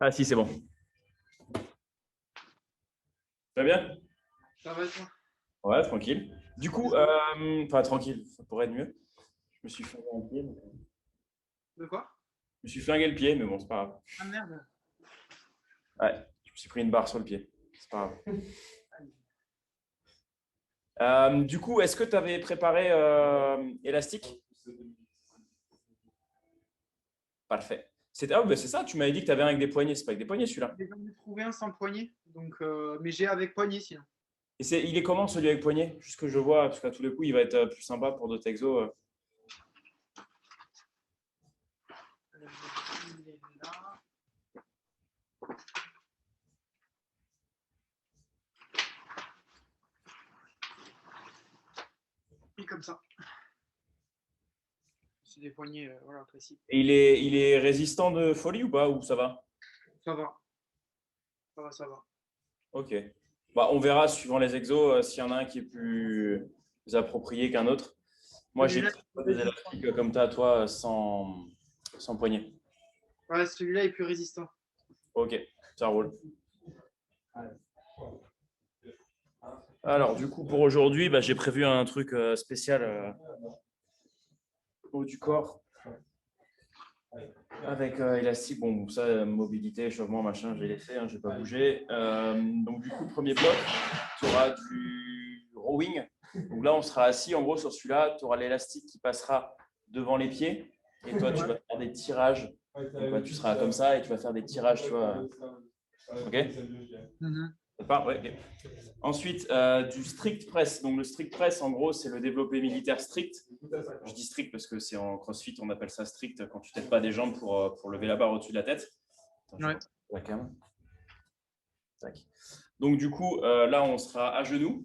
Ah si, c'est bon. Ça va bien? Ça va toi? Ouais, tranquille. Du coup, Désolé. enfin tranquille, ça pourrait être mieux. Je me suis flingué le pied, De quoi? je me suis flingué le pied, mais bon, c'est pas grave. Ah merde. Ouais, je me suis pris une barre sur le pied. C'est pas grave. Du coup, est-ce que tu avais préparé élastique? Parfait. Ah, bah, c'est ça, tu m'avais dit que tu avais un avec des poignets. C'est pas avec des poignets celui-là. J'ai jamais trouvé un sans poignée, donc, mais j'ai avec poignée sinon. Et il est comment celui avec poignet? Juste que je vois, parce qu'à tous les coups, il va être plus sympa pour d'autres exos. Il est là. Et comme ça. C'est des poignées voilà, classiques. Et il est résistant de folie ou pas? Ou ça va? Ça va, ça va, ça va. Ok. Bah, on verra suivant les exos s'il y en a un qui est plus approprié qu'un autre. Moi, j'ai Celui-là pris est plus des résistant. élastiques comme toi, sans poignée. Ouais, celui-là est plus résistant. Ok, ça roule. Alors, du coup, pour aujourd'hui, bah, j'ai prévu un truc spécial haut du corps avec élastique. Bon, ça, mobilité, échauffement, machin, j'ai laissé, hein, j'ai pas bougé. Donc, du coup, premier bloc, tu auras du rowing. Donc là, on sera assis en gros sur celui-là. Tu auras l'élastique qui passera devant les pieds. Et toi, tu Ouais. vas faire des tirages. Donc, ouais, tu seras comme ça et tu vas faire des tirages, tu vois. Ok? Mhm. Ouais, ok. Ensuite, du strict press. Donc, le strict press, en gros, c'est le développé militaire strict. Je dis strict parce que c'est en crossfit, on appelle ça strict quand tu t'aides pas des jambes pour lever la barre au-dessus de la tête. Attends, je Ouais. reprends la cam. Tac. Donc, du coup, là, on sera à genoux.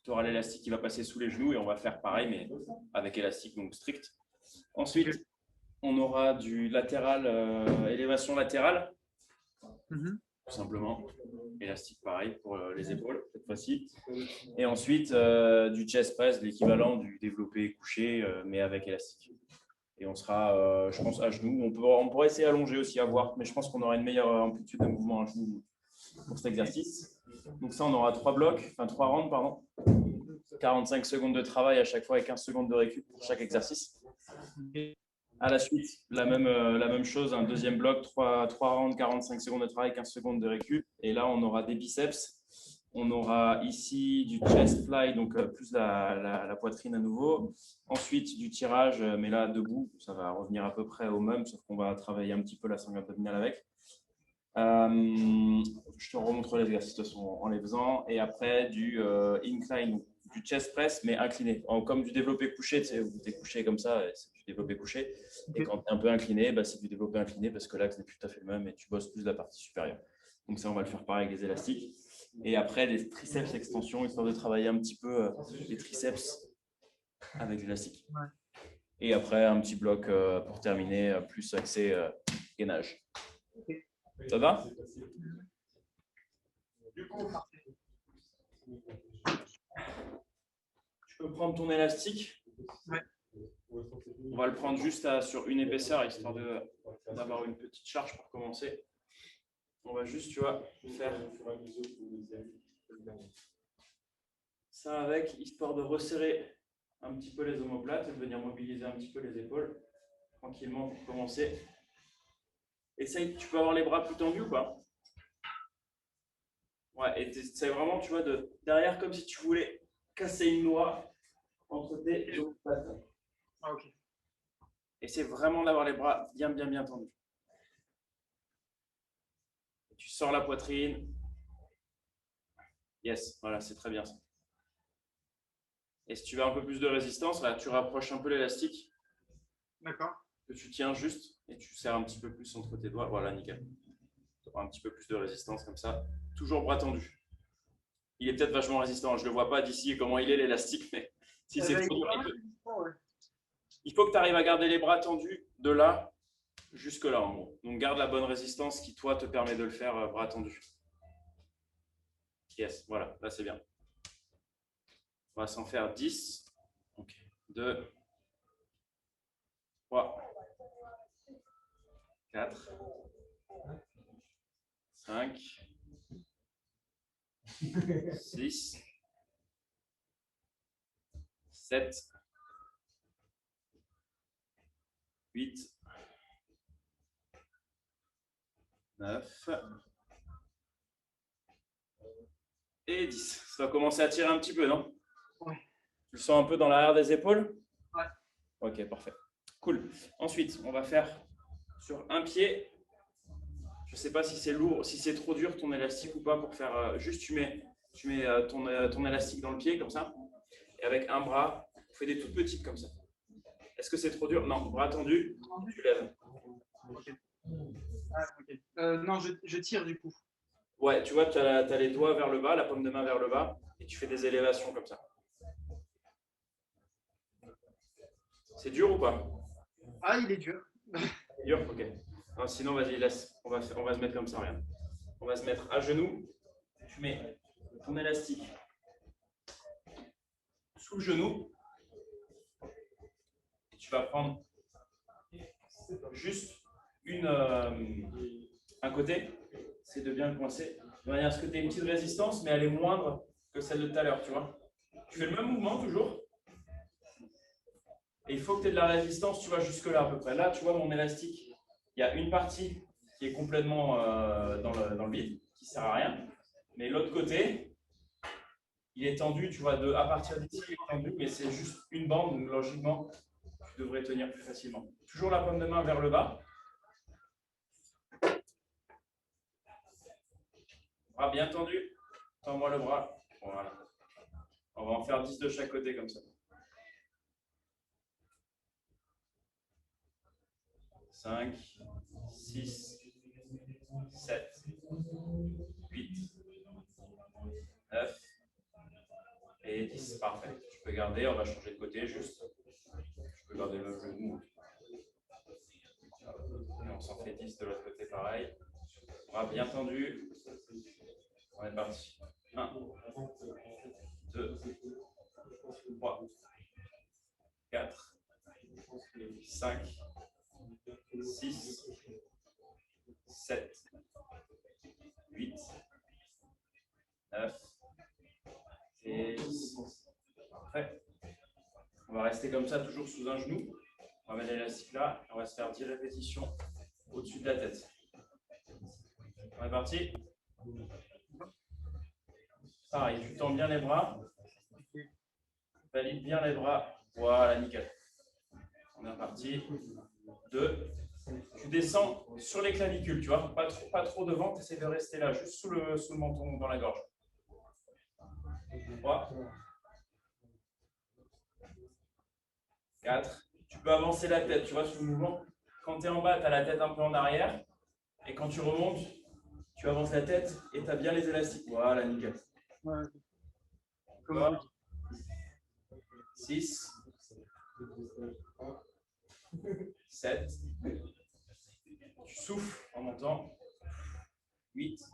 Tu auras l'élastique qui va passer sous les genoux et on va faire pareil, mais avec élastique, donc strict. Ok. Ensuite, on aura du latéral, élévation latérale, Mhm. tout simplement. Élastique, pareil, pour les épaules, cette fois-ci. Et ensuite, du chest press, l'équivalent du développé couché, mais avec élastique. Et on sera, je pense, à genoux. On pourrait essayer allongé aussi à voir, mais je pense qu'on aura une meilleure amplitude de mouvement à genoux pour cet Ok. exercice. Donc ça, on aura 3 blocs, enfin 3 rounds, pardon. 45 secondes de travail à chaque fois et 15 secondes de récup pour chaque exercice. Ok. À la suite, la même chose, un deuxième bloc, 3 rounds, 45 secondes de travail, 15 secondes de récup. Et là, on aura des biceps. On aura ici du chest fly, donc plus la poitrine à nouveau. Ensuite, du tirage, mais là, debout, ça va revenir à peu près au même, sauf qu'on va travailler un petit peu la sangle abdominale avec. Je te remontre les exercices en les faisant. Et après, du incline, du chest press, mais incliné. Comme du développé couché, tu sais, où tu es couché comme ça, c'est du développé couché. Et Ok. quand tu es un peu incliné, bah, c'est du développé incliné parce que l'axe n'est plus tout à fait le même et tu bosses plus la partie supérieure. Donc ça, on va le faire pareil avec les élastiques. Et après, les triceps extensions, histoire de travailler un petit peu les triceps avec l'élastique. Ouais. Et après, un petit bloc pour terminer, plus axé gainage. Ok. Ça va? Mhm. Du coup, tu peux prendre ton élastique. Ouais. On va le prendre juste sur une épaisseur, histoire d'avoir une petite charge pour commencer. On va juste, tu vois, faire ça avec, histoire de resserrer un petit peu les omoplates et de venir mobiliser un petit peu les épaules, tranquillement pour commencer. Essaye, tu peux avoir les bras plus tendus ou pas? Ouais, et c'est vraiment, tu vois, derrière, comme si tu voulais casser une noix entre tes omoplates. Ah, ok. Essaye vraiment d'avoir les bras bien, bien, bien tendus. Tu sors la poitrine. Yes, voilà, c'est très bien ça. Et si tu veux un peu plus de résistance, là, tu rapproches un peu l'élastique D'accord. que tu tiens juste et tu serres un petit peu plus entre tes doigts. Voilà, nickel. Tu auras un petit peu plus de résistance comme ça. Toujours bras tendu. Il est peut-être vachement résistant. Je ne le vois pas d'ici comment il est l'élastique, mais si Eh c'est ben, il trop est dur, pas mal résistant, ouais. il faut que tu arrives à garder les bras tendus de là jusque là en gros. Donc garde la bonne résistance qui toi te permet de le faire bras tendus. Yes, voilà, là c'est bien. On va s'en faire 10. Ok. 2, 3, 4, 5, 6, 7, 8, 9 et 10. Ça va commencer à tirer un petit peu, non? Ouais. Tu le sens un peu dans l'arrière des épaules? Ouais. Ok, parfait. Cool. Ensuite, on va faire sur un pied. Je ne sais pas si c'est lourd, si c'est trop dur ton élastique ou pas pour faire. Juste, tu mets ton élastique dans le pied comme ça. Et avec un bras, on fait des toutes petites comme ça. Est-ce que c'est trop dur? Non, bras tendu, tu lèves. Okay. Ah, okay. Non, je tire du coup. Ouais, tu vois, tu as les doigts vers le bas, la paume de main vers le bas, et tu fais des élévations comme ça. C'est dur ou pas? Ah, il est dur. C'est dur? Ok. Non, sinon, vas-y, laisse. On va se mettre comme ça, regarde. On va se mettre à genoux. Tu mets ton élastique sous le genou. Et tu vas prendre juste un côté. C'est de bien le coincer. De manière à ce que tu aies une petite résistance, mais elle est moindre que celle de tout à l'heure, tu vois. Tu fais le même mouvement toujours. Et il faut que tu aies de la résistance, tu vois, jusque-là à peu près. Là, tu vois, mon élastique, il y a une partie qui est complètement dans le vide, qui ne sert à rien. Mais l'autre côté, il est tendu, tu vois, à partir d'ici, il est tendu, mais c'est juste une bande, donc logiquement, tu devrais tenir plus facilement. Toujours la paume de main vers le bas. Bras bien tendu. Tends-moi le bras. Voilà. On va en faire 10 de chaque côté comme ça. 5, 6, 7, 8, 9 et 10. Parfait. Tu peux garder, on va changer de côté juste. Je peux garder le genou. Et on s'en fait 10 de l'autre côté pareil. Bras bien tendu. On est parti. 1, 2, 3, 4, 5, 6, 7, 8, 9 et 10. Parfait. On va rester comme ça, toujours sous un genou. On va mettre l'élastique là. On va se faire 10 répétitions au-dessus de la tête. On est parti. Pareil, tu tends bien les bras. Valide bien les bras. Voilà, nickel. On est parti. 2. Tu descends sur les clavicules, tu vois. Pas trop devant, tu essaies de rester là, juste sous le menton, dans la gorge. 3. 4. Tu peux avancer la tête, tu vois, sous le mouvement. Quand tu es en bas, tu as la tête un peu en arrière. Et quand tu remontes, tu avances la tête et tu as bien les élastiques. Voilà, nickel. Ouais. 6, 7, tu souffles en montant, 8,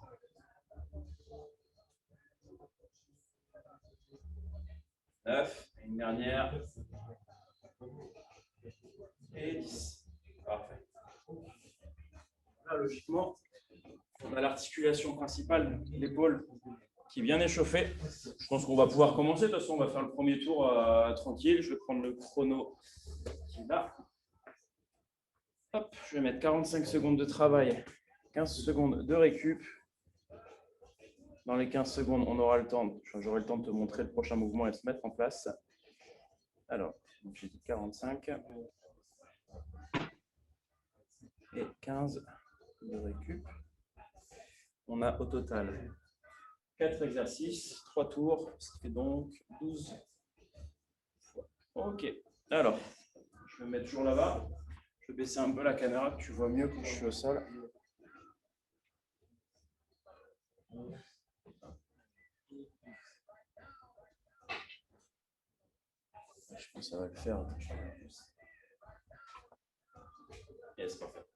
9, une dernière, et 10. Parfait. Là, logiquement, on a l'articulation principale, l'épaule, qui est bien échauffée. Je pense qu'on va pouvoir commencer. De toute façon, on va faire le premier tour tranquille. Je vais prendre le chrono qui est là. Hop, je vais mettre 45 secondes de travail, 15 secondes de récup. Dans les 15 secondes, on aura le temps, j'aurai le temps de te montrer le prochain mouvement et se mettre en place. Alors, j'ai dit 45 et 15 de récup. On a au total 4 exercices, 3 tours, ce qui fait donc 12 fois. Ok, alors, je vais me mettre toujours là-bas. Je vais baisser un peu la caméra, que tu vois mieux quand je suis au sol. Je pense que ça va le faire. Yes, parfait.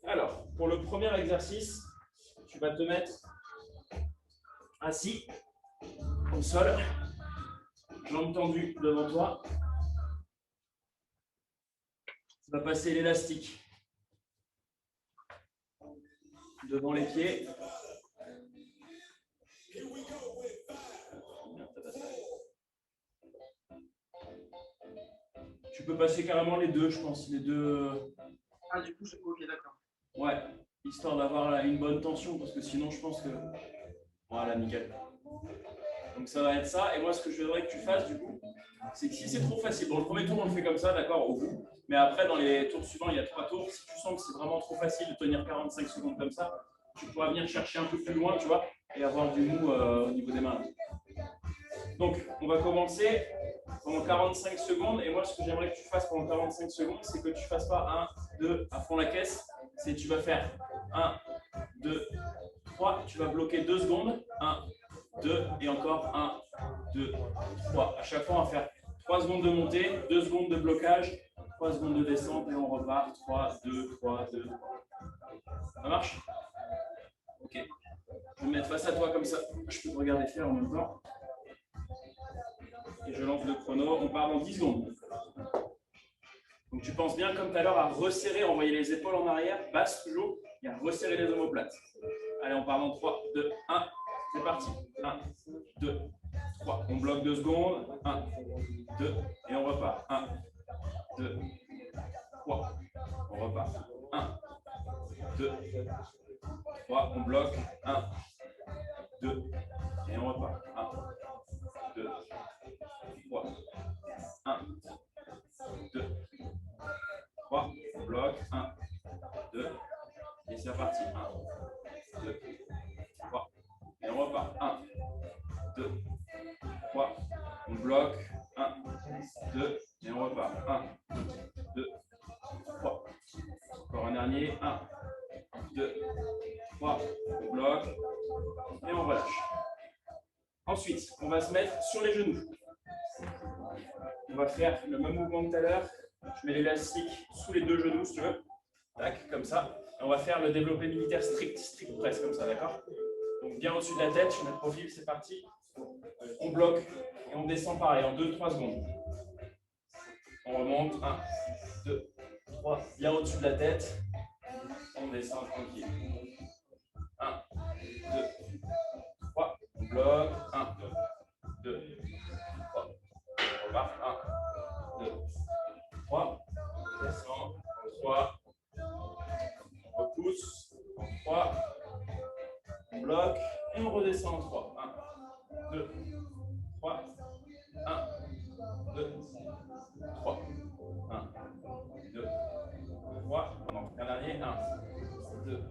Alors, pour le premier exercice, tu vas te mettre assis au sol, jambes tendues devant toi. Tu vas passer l'élastique devant les pieds Tu peux passer carrément les deux, je pense. Les deux. Ah, du coup, ok, d'accord. Ouais, histoire d'avoir une bonne tension, parce que sinon, je pense que. Voilà, nickel. Donc ça va être ça. Et moi, ce que je voudrais que tu fasses, du coup, c'est que si c'est trop facile, dans le premier tour, on le fait comme ça, d'accord, au bout. Mais après, dans les tours suivants, il y a 3 tours. Si tu sens que c'est vraiment trop facile de tenir 45 secondes comme ça, tu pourras venir chercher un peu plus loin, tu vois, et avoir du mou au niveau des mains. Donc, on va commencer pendant 45 secondes. Et moi, ce que j'aimerais que tu fasses pendant 45 secondes, c'est que tu ne fasses pas 1, 2 à fond la caisse. C'est tu vas faire 1, 2, 3. Tu vas bloquer 2 secondes. 1, 2 et encore 1, 2, 3. À chaque fois, on va faire 3 secondes de montée, 2 secondes de blocage, 3 secondes de descente et on repart. 3, 2, 3, 2. Ça marche? Ok. Je vais me mettre face à toi comme ça. Je peux te regarder faire en même temps. Et je lance le chrono. On part dans 10 secondes. Donc tu penses bien, comme tout à l'heure, à resserrer, envoyer les épaules en arrière, basse toujours, et à resserrer les omoplates. Allez, on part dans 3, 2, 1. C'est parti. 1, 2, 3. On bloque 2 secondes. 1, 2, et on repart. 1, 2, 3. On repart. 1, 2, 3. On bloque. 1, 2, et on repart. 1, 2, 3. 1, 2, 3. On bloque. 1, 2, et c'est reparti. 1, 2, 3. Et on repart. 1, 2, 3. On bloque. 1, 2, et on repart. 1, 2, 3. Encore un dernier. 1, 2, 3. On bloque. Et on relâche. Ensuite, on va se mettre sur les genoux. On va faire le même mouvement que tout à l'heure. Je mets l'élastique sous les 2 genoux, si tu veux. Tac, comme ça. Et on va faire le développé militaire strict press, comme ça, d'accord? Donc, bien au-dessus de la tête, je mets le profil, c'est parti. On bloque et on descend pareil en 2-3 secondes. On remonte. 1, 2, 3. Bien au-dessus de la tête. On descend tranquille. 1, 2, 3. On bloque. 1, 2, 3. On repart. 1, 2, 3. On descend. 3. On repousse. 3. On bloque. Et on redescend en 3. 1, 2, 3. 1, 2, 3. 1, 2, 3. On en fait un dernier. 1, 2,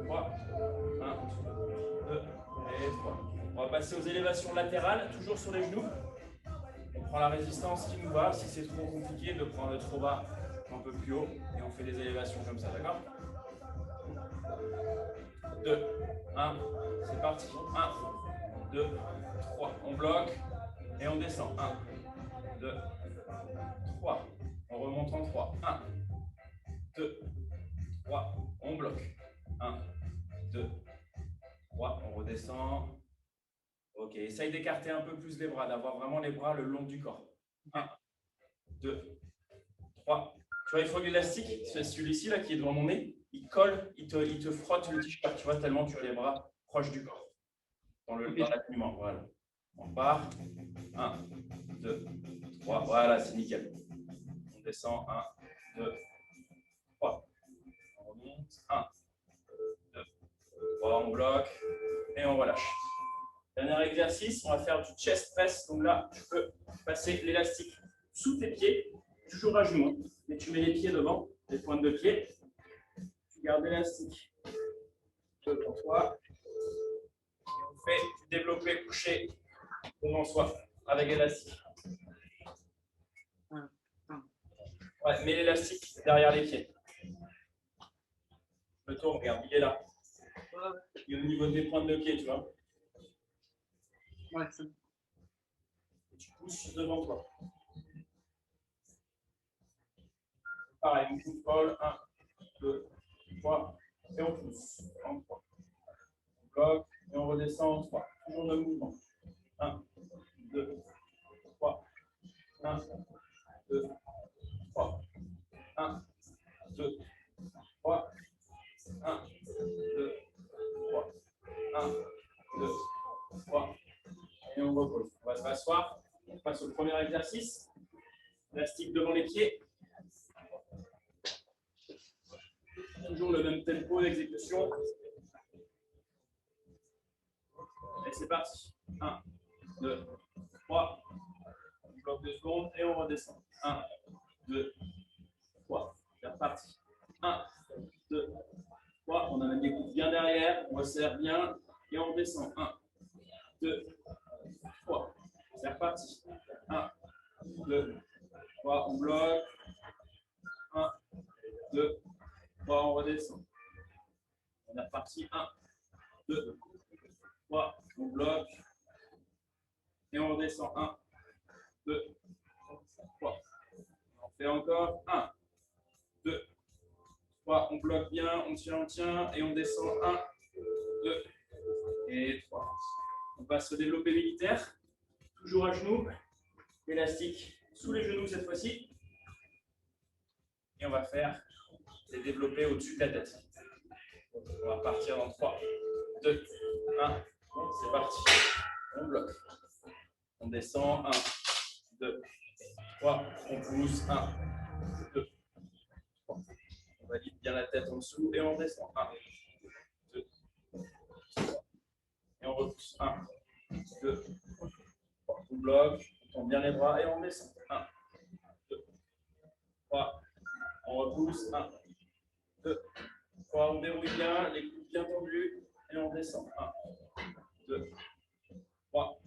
3. 1, 2 et 3. On va passer aux élévations latérales, toujours sur les genoux. On prend la résistance qui nous va. Si c'est trop compliqué, de prendre trop bas, un peu plus haut. Et on fait des élévations comme ça, d'accord? 2, 1, c'est parti. 1, 2, 3. On bloque et on descend. 1, 2, 3. On remonte en 3. 1, 2, 3. On bloque. 1, 2, 3. On redescend. Ok, essaye d'écarter un peu plus les bras, d'avoir vraiment les bras le long du corps. 1, 2, 3. Tu vois, il faut l'élastique, c'est celui-ci là qui est devant mon nez, il colle, il te frotte le t-shirt, tu vois, tellement tu as les bras proches du corps. Dans l'alignement, voilà. On part. 1, 2, 3. Voilà, c'est nickel. On descend. 1, 2, 3. On remonte. 1, 2, 3. On bloque. Et on relâche. Dernier exercice, on va faire du chest press. Donc là, tu peux passer l'élastique sous tes pieds, toujours à genoux, mais tu mets les pieds devant, les pointes de pied. Tu gardes l'élastique pour toi. Et on fait du développé couché devant soi avec l'élastique. Ouais, mets l'élastique derrière les pieds. Le tour, regarde, il est là. Il est au niveau des pointes de pied, tu vois. Ouais, c'est bon. Tu pousses devant toi. Pareil, on pousse Paul. 1, 2, 3. Et on pousse en 3. On bloque et on redescend en 3. Toujours le mouvement. 1, 2, 3. 1, 2, 3. 1, 2, 3. 1, 2, 3. 1, 2, 3. Et on repose. On va se rasseoir. On passe au premier exercice. Élastique devant les pieds. Toujours le même tempo d'exécution. Et c'est parti. 1, 2, 3. On bloque 2 secondes et on redescend. 1, 2, 3. C'est reparti. 1, 2, 3. On amène les coudes bien derrière. On resserre bien et on redescend. 1, 2, 3. C'est reparti. 1, 2, 3. On bloque. 1, 2, 3. On redescend. On est reparti. 1, 2, 3. On bloque. Et on redescend. 1, 2, 3. On fait encore. 1, 2, 3. On bloque bien. On tient. Et on descend. 1, 2 et 3. On passe au développé militaire. Toujours à genoux. Élastique sous les genoux cette fois-ci. Et on va faire les développés au-dessus de la tête. On va partir dans 3, 2, 1. C'est parti. On bloque. On descend. 1, 2, 3. On pousse. 1, 2, 3. On valide bien la tête en dessous et on descend. 1, 2, 3. Et on repousse. 1, 2, 3. On bloque. On tend bien les bras et on descend. 1, 2, 3. On repousse. 1, 2, 3. On déroule bien. Les coudes bien tendus. Et on descend. 1, 2, 3.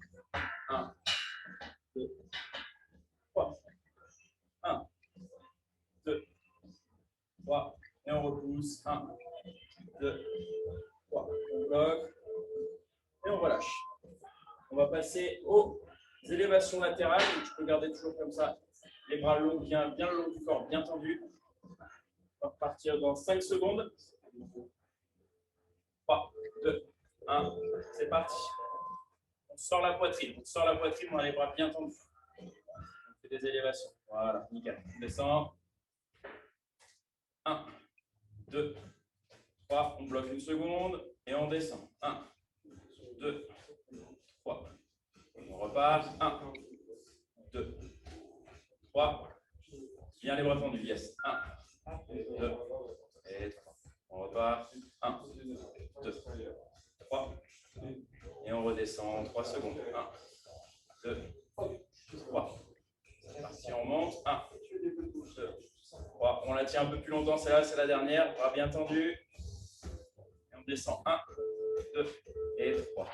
1, 2, 3. 1, 2, 3. Et on repousse. 1, 2, 3. On bloque. Et on relâche. On va passer aux élévations latérales. Donc, tu peux garder toujours comme ça. Les bras longs, bien le long du corps, bien tendu. On va repartir dans 5 secondes. 3, 2, 1. C'est parti. On sort la poitrine. On a les bras bien tendus. On fait des élévations. Voilà, nickel. On descend. 1, 2, 3. On bloque une seconde et on descend. 1, 2, 3. On repart. 1, 2, 3. Bien les bras tendus. Yes. 1, 2 et 3. On repart. 1, 2, 3. Et on redescend 3 secondes. 1, 2, 3. C'est parti, on monte. 1, 2, 3. On la tient un peu plus longtemps, celle-là, c'est la dernière. Bras bien tendus. Et on descend. 1, 2 et 3.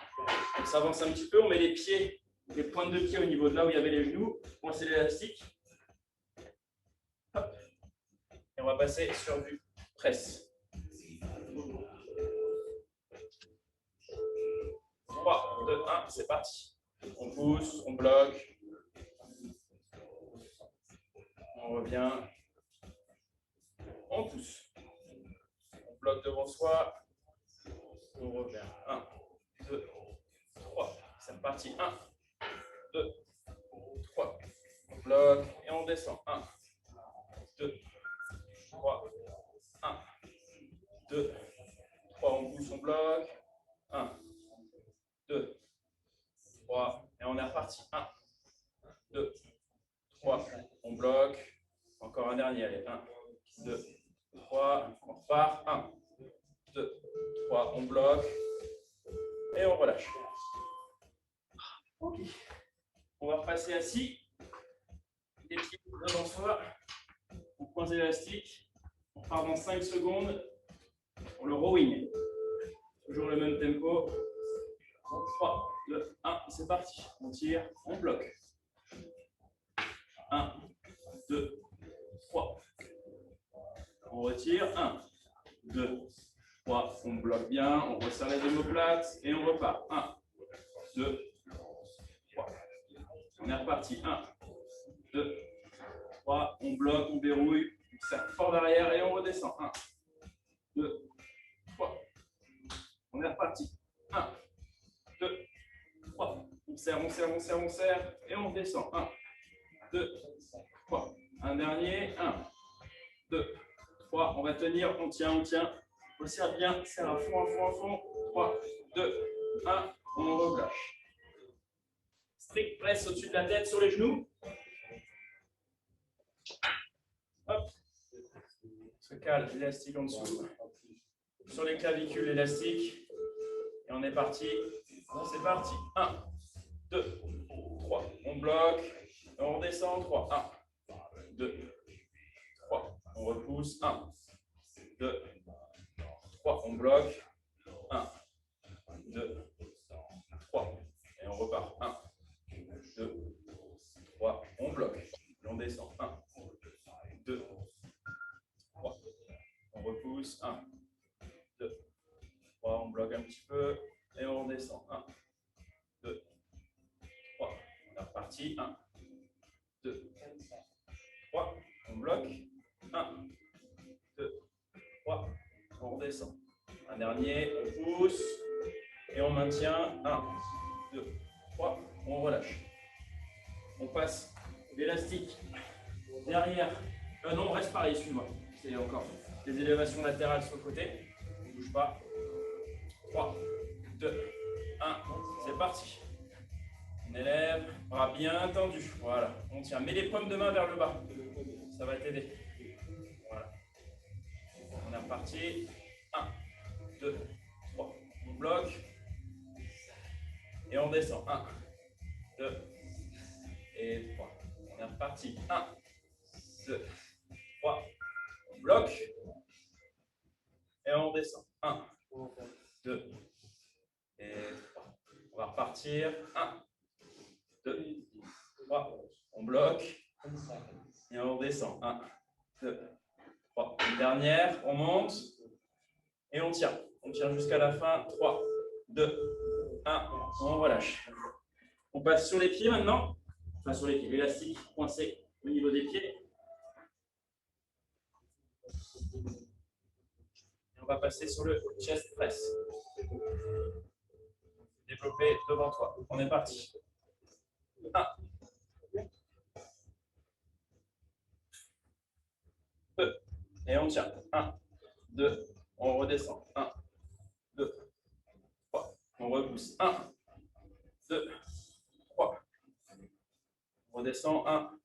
On s'avance un petit peu, on met les pieds, les pointes de pied au niveau de là où il y avait les genoux. Coincer l'élastique. Et on va passer sur du press. 3, 2, 1, c'est parti. On pousse, on bloque. On revient. On pousse. On bloque devant soi. On revient. 1, 2, 3. C'est reparti. 1, 2, 3. On bloque et on descend. 1, 2, 3. 1, 2, 3. On pousse, on bloque. 1, 2, 3. Et on est reparti. 1, 2, 3. On bloque. Encore un dernier. Allez. 1, 2, 3. On repart. 1, 2, 3. On bloque. Et on relâche. Ok. On va repasser assis. Les pieds devant soi. On point élastique. On part dans 5 secondes. Pour le rowing. Toujours le même tempo. 3, 2, 1. C'est parti. On tire. On bloque. 1, 2, 3. On retire. 1, 2, 3. On bloque bien. On resserre les omoplates. Et on repart. 1, 2, 3. On est reparti. 1, 2, 3. On bloque. On verrouille. On serre fort derrière et on redescend. 1, 2, 3. On est reparti. 1, 2, 3. On serre, on serre, on serre, on serre. Et on descend. 1, 2, 3. Un dernier. 1, 2, 3. On va tenir. On tient, on tient. On serre bien. Serre à fond, à fond, à fond. 3, 2, 1. On relâche. Strict press au-dessus de la tête sur les genoux. Hop. On se cale l'élastique en dessous. Sur les clavicules, l'élastique. Et on est parti. C'est parti. 1, 2, 3. On bloque. Et on redescend. 3. 1, 2, 3. On repousse. 1, 2, 3. On bloque. 1, 2, 3. Et on repart. 1, 2, 3. On bloque. Et on descend. 1, 2, 3. On repousse. 1, 2, 3. On bloque un petit peu. Et on redescend. 1, 2, 3. On est reparti. 1, 2, 3. On bloque. 1, 2, 3. On redescend. Un dernier. On pousse. Et on maintient. 1, 2, 3. On relâche. On passe l'élastique derrière. Non, on reste pareil, excuse-moi. C'est encore des élévations latérales sur le côté. On ne bouge pas. 3, 2, 1. C'est parti. On élève, bras bien tendus. Voilà, on tient. Mets les paumes de main vers le bas. Ça va t'aider. Voilà. On est reparti. 1, 2, 3. On bloque. Et on descend. 1, 2 et 3. On est reparti. 1, 2, 3. On bloque. Et on descend. 1, 2 et 3. On va repartir. 1, 2, 3. On bloque. Et on descend. 1, 2, 3. Une dernière. On monte. Et on tire. On tire jusqu'à la fin. 3, 2, 1. On relâche. On passe sur les pieds maintenant. Enfin, sur les pieds. L'élastique coincé au niveau des pieds. Et on va passer sur le chest press. Développer devant toi. On est parti. 1, 2. Et on tient. 1, 2. On redescend. 1, 2, 3. On repousse. 1, 2, 3. On redescend. 1,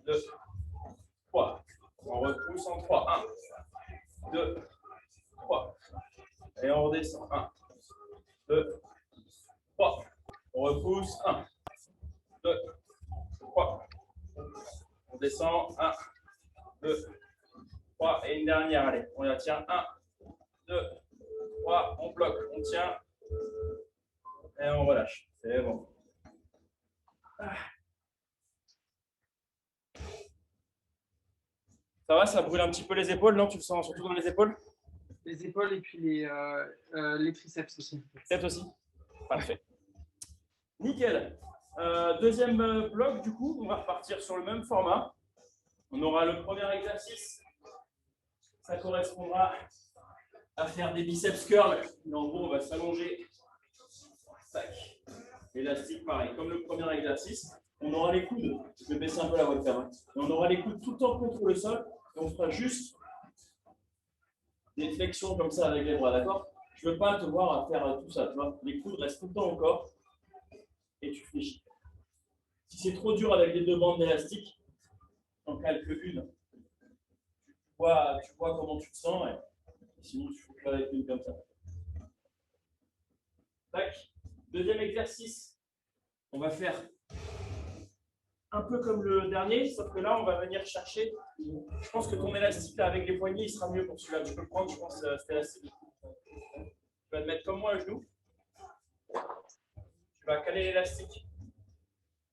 2, 3. On repousse en 3. 1, 2, 3. Et on redescend. 1, 2, 3. On repousse. 1, 2, 3. On descend. 1, 2, 3. Et une dernière. Allez, on la tient. 1, 2, 3. On bloque. On tient. Et on relâche. C'est bon. Ça va, ça brûle un petit peu les épaules, non? Tu le sens surtout dans les épaules? Les épaules et puis les triceps aussi. Tête aussi? Parfait. Nickel. Deuxième bloc, du coup, on va repartir sur le même format. On aura le premier exercice. Ça correspondra à faire des biceps curls. Mais en gros, on va s'allonger. Tac. Élastique, pareil, comme le premier exercice. On aura les coudes. Je vais baisser un peu la webcam. On aura les coudes tout le temps contre le sol. Et on fera juste des flexions comme ça avec les bras, d'accord? Je ne veux pas te voir à faire tout ça, tu vois. Les coudes restent tout le temps au corps et tu fléchis. Si c'est trop dur avec les deux bandes d'élastique, t'en calques une. Tu vois comment tu te sens et sinon tu fais avec une comme ça. Tac. Deuxième exercice, on va faire un peu comme le dernier, sauf que là, on va venir chercher. Je pense que ton élastique là, avec les poignets, il sera mieux pour celui-là. Tu peux le prendre, je pense, cet élastique. Tu vas te mettre comme moi à genoux. Tu vas caler l'élastique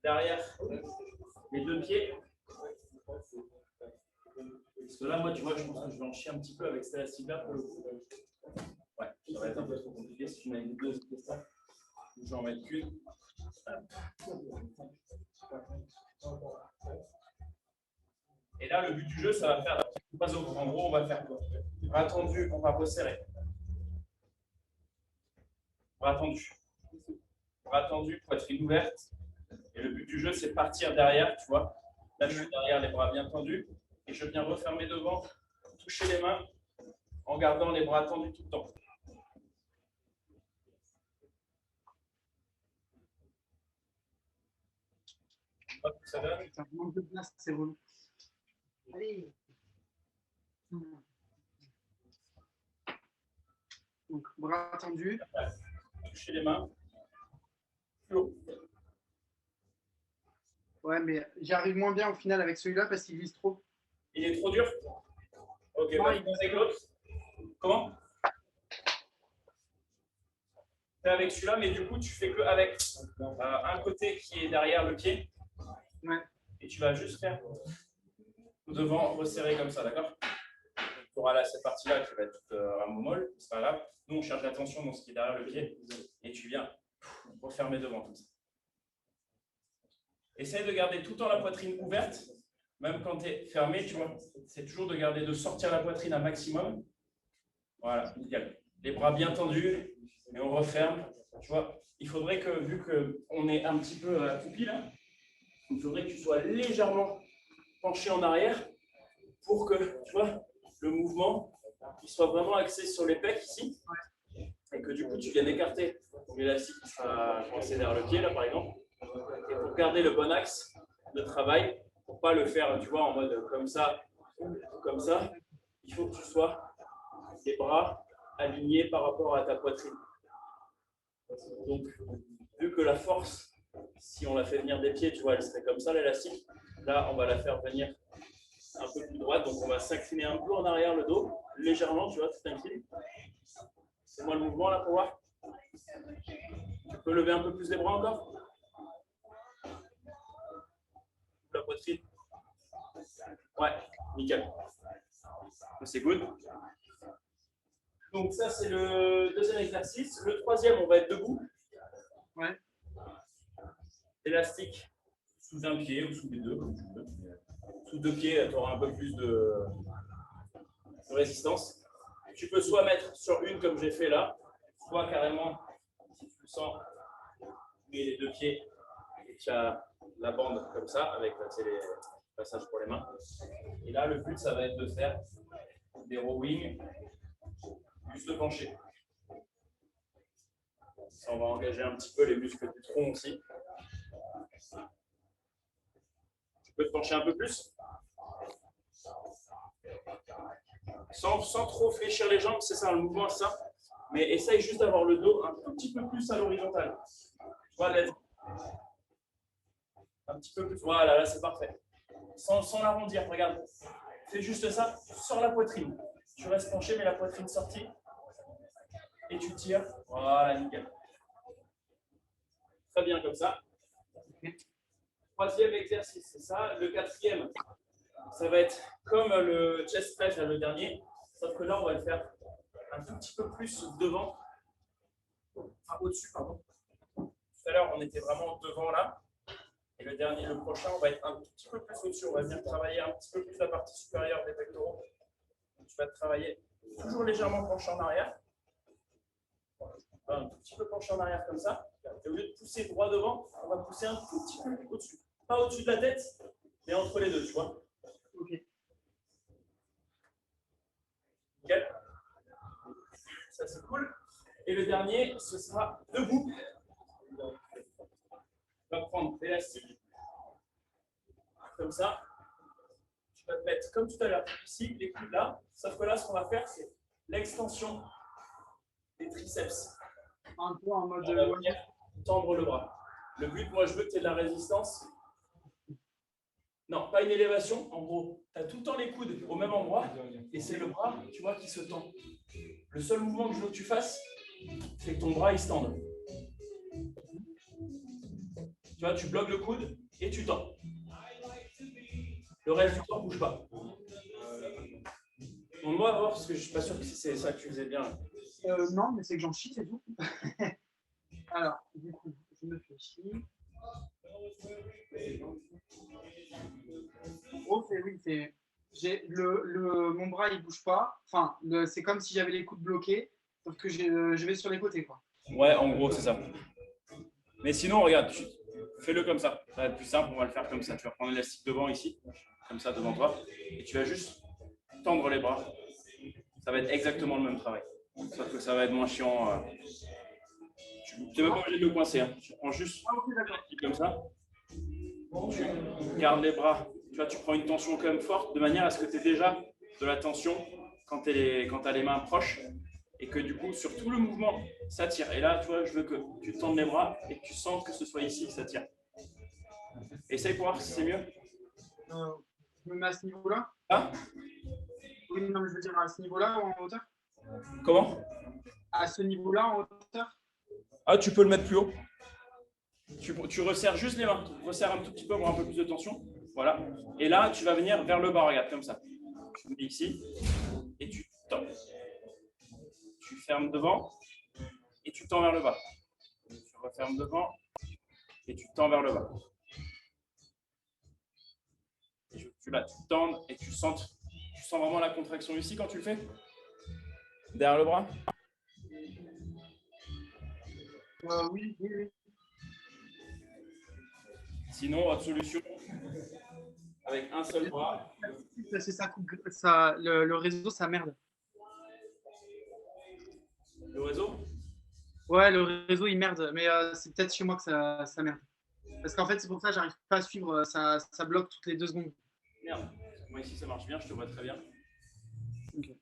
derrière les deux pieds. Parce que là, moi, tu vois, je pense que je vais en chier un petit peu avec cet élastique-là pour le coup. Ouais, ça va être un peu trop compliqué si tu mets les deux ça. Je vais en mettre qu'une. Et là, le but du jeu, ça va faire pas au. En gros, on va faire quoi? Bras tendu, on va resserrer. Bras tendu. Bras tendu, poitrine ouverte. Et le but du jeu, c'est partir derrière, tu vois. Là, je suis derrière, les bras bien tendus. Et je viens refermer devant, toucher les mains en gardant les bras tendus tout le temps. Hop, ça donne. Ça manque de place, c'est relou. Allez. Donc, bras tendus. Toucher les mains. Flow. Ouais, mais j'y arrive moins bien au final avec celui-là parce qu'il glisse trop. Il est trop dur? Ok, Non, bah, il- avec l'autre. Comment? Fais avec celui-là, mais du coup, tu fais que avec un côté qui est derrière le pied. Ouais. Et tu vas juste faire devant, resserrer comme ça, d'accord? Tu auras là cette partie-là qui va être toute un molle, c'est pas grave. Nous, on cherche l'attention dans ce qui est derrière le pied. Et tu viens refermer devant comme ça. Essaye de garder tout le temps la poitrine ouverte, même quand tu es fermé, tu vois. C'est toujours de sortir la poitrine un maximum. Voilà, nickel. Les bras bien tendus, et on referme. Tu vois, il faudrait que, vu qu'on est un petit peu accroupi là, il faudrait que tu sois légèrement penché en arrière pour que, tu vois, le mouvement il soit vraiment axé sur les pecs ici. Et que du coup, tu viennes écarter l'élastique qui sera coincé derrière le pied, là, par exemple. Et pour garder le bon axe de travail, pour ne pas le faire, tu vois, en mode comme ça, il faut que tu sois les bras alignés par rapport à ta poitrine. Donc, vu que la force, si on la fait venir des pieds, tu vois, elle serait comme ça, l'élastique. Là, on va la faire venir un peu plus droite. Donc, on va s'incliner un peu en arrière le dos, légèrement, tu vois, tu t'inclines. C'est moi le mouvement là pour voir. Tu peux lever un peu plus les bras encore. La poitrine. Ouais, nickel. C'est good. Donc ça, c'est le deuxième exercice. Le troisième, on va être debout. Ouais. Élastique sous un pied ou sous les deux, comme tu veux. Sous deux pieds, tu auras un peu plus de résistance. Tu peux soit mettre sur une comme j'ai fait là, soit carrément, si tu le sens, mets les deux pieds et tu as la bande comme ça, avec les passages pour les mains. Et là, le but, ça va être de faire des rowing, juste pencher. Ça, on va engager un petit peu les muscles du tronc aussi. Tu peux te pencher un peu plus sans trop fléchir les jambes, c'est ça, le mouvement, c'est ça. Mais essaye juste d'avoir le dos un tout petit peu plus à l'horizontale. Voilà, un petit peu plus. Voilà, là, c'est parfait. Sans l'arrondir, regarde. Fais juste ça, sur la poitrine. Tu restes penché, mais la poitrine sortie. Et tu tires. Voilà, nickel. Très bien comme ça. Troisième exercice, c'est ça. Le quatrième, ça va être comme le chest press, le dernier. Sauf que là, on va le faire un tout petit peu plus devant. Enfin, au-dessus, pardon. Tout à l'heure, on était vraiment devant là. Et le prochain, on va être un tout petit peu plus au-dessus. On va venir travailler un petit peu plus la partie supérieure des pectoraux. Tu vas travailler toujours légèrement penché en arrière. Un tout petit peu penché en arrière comme ça. Et au lieu de pousser droit devant, on va pousser un tout petit peu au-dessus. Pas au-dessus de la tête, mais entre les deux, tu vois. Ok. Nickel. Ça, c'est cool. Et le dernier, ce sera debout. On va prendre l'élastique. Comme ça. Tu vas te mettre comme tout à l'heure, ici, les coudes là. Sauf que là, ce qu'on va faire, c'est l'extension des triceps. Un peu en mode. On va venir tendre le bras. Le but, moi, je veux que tu aies de la résistance. Non, pas une élévation. En gros, tu as tout le temps les coudes au même endroit et c'est le bras, tu vois, qui se tend. Le seul mouvement que je veux que tu fasses, c'est que ton bras, il se tende. Tu vois, tu bloques le coude et tu tends. Le reste du corps ne bouge pas. On doit voir, parce que je ne suis pas sûr que c'est ça que tu faisais bien. Non, mais c'est que j'en chie, c'est tout. Alors, du coup, je me fais chier. Oh, oui, c'est. Mon bras, il bouge pas. Enfin, c'est comme si j'avais les coudes bloqués, sauf que je vais sur les côtés, quoi. Ouais, en gros, c'est ça. Mais sinon, regarde, fais-le comme ça. Ça va être plus simple, on va le faire comme ça. Tu vas prendre l'élastique devant ici, comme ça, devant toi, et tu vas juste tendre les bras. Ça va être exactement le même travail. Sauf que ça va être moins chiant. Tu n'es même pas obligé de le coincer. Hein. Tu prends juste l'élastique comme ça. Tu gardes les bras tu vois, tu prends une tension quand même forte de manière à ce que tu aies déjà de la tension quand tu as les mains proches et que du coup, sur tout le mouvement, ça tire. Et là, tu vois, je veux que tu tendes les bras et que tu sentes que ce soit ici que ça tire. Essaye pour voir si c'est mieux. Je me mets à ce niveau-là? Ah, Oui, non, mais je veux dire à ce niveau-là ou en hauteur? comment? À ce niveau-là en hauteur? Ah, tu peux le mettre plus haut. Tu resserres juste les mains. Tu resserres un tout petit peu pour un peu plus de tension. Voilà. Et là, tu vas venir vers le bas, regarde, comme ça. Tu mets ici et tu tends. Tu fermes devant et tu tends vers le bas. Tu refermes devant et tu tends vers le bas. Et tu tends et tu sens vraiment la contraction ici quand tu le fais? Derrière le bras? Oui, oui, oui. Sinon, autre solution, avec un seul bras. Le réseau, ça merde. Le réseau? Ouais, le réseau, il merde. Mais c'est peut-être chez moi que ça merde. Parce qu'en fait, c'est pour ça que j'arrive pas à suivre. Ça bloque toutes les 2 secondes. Merde. Moi, ici, ça marche bien. Je te vois très bien. Okay.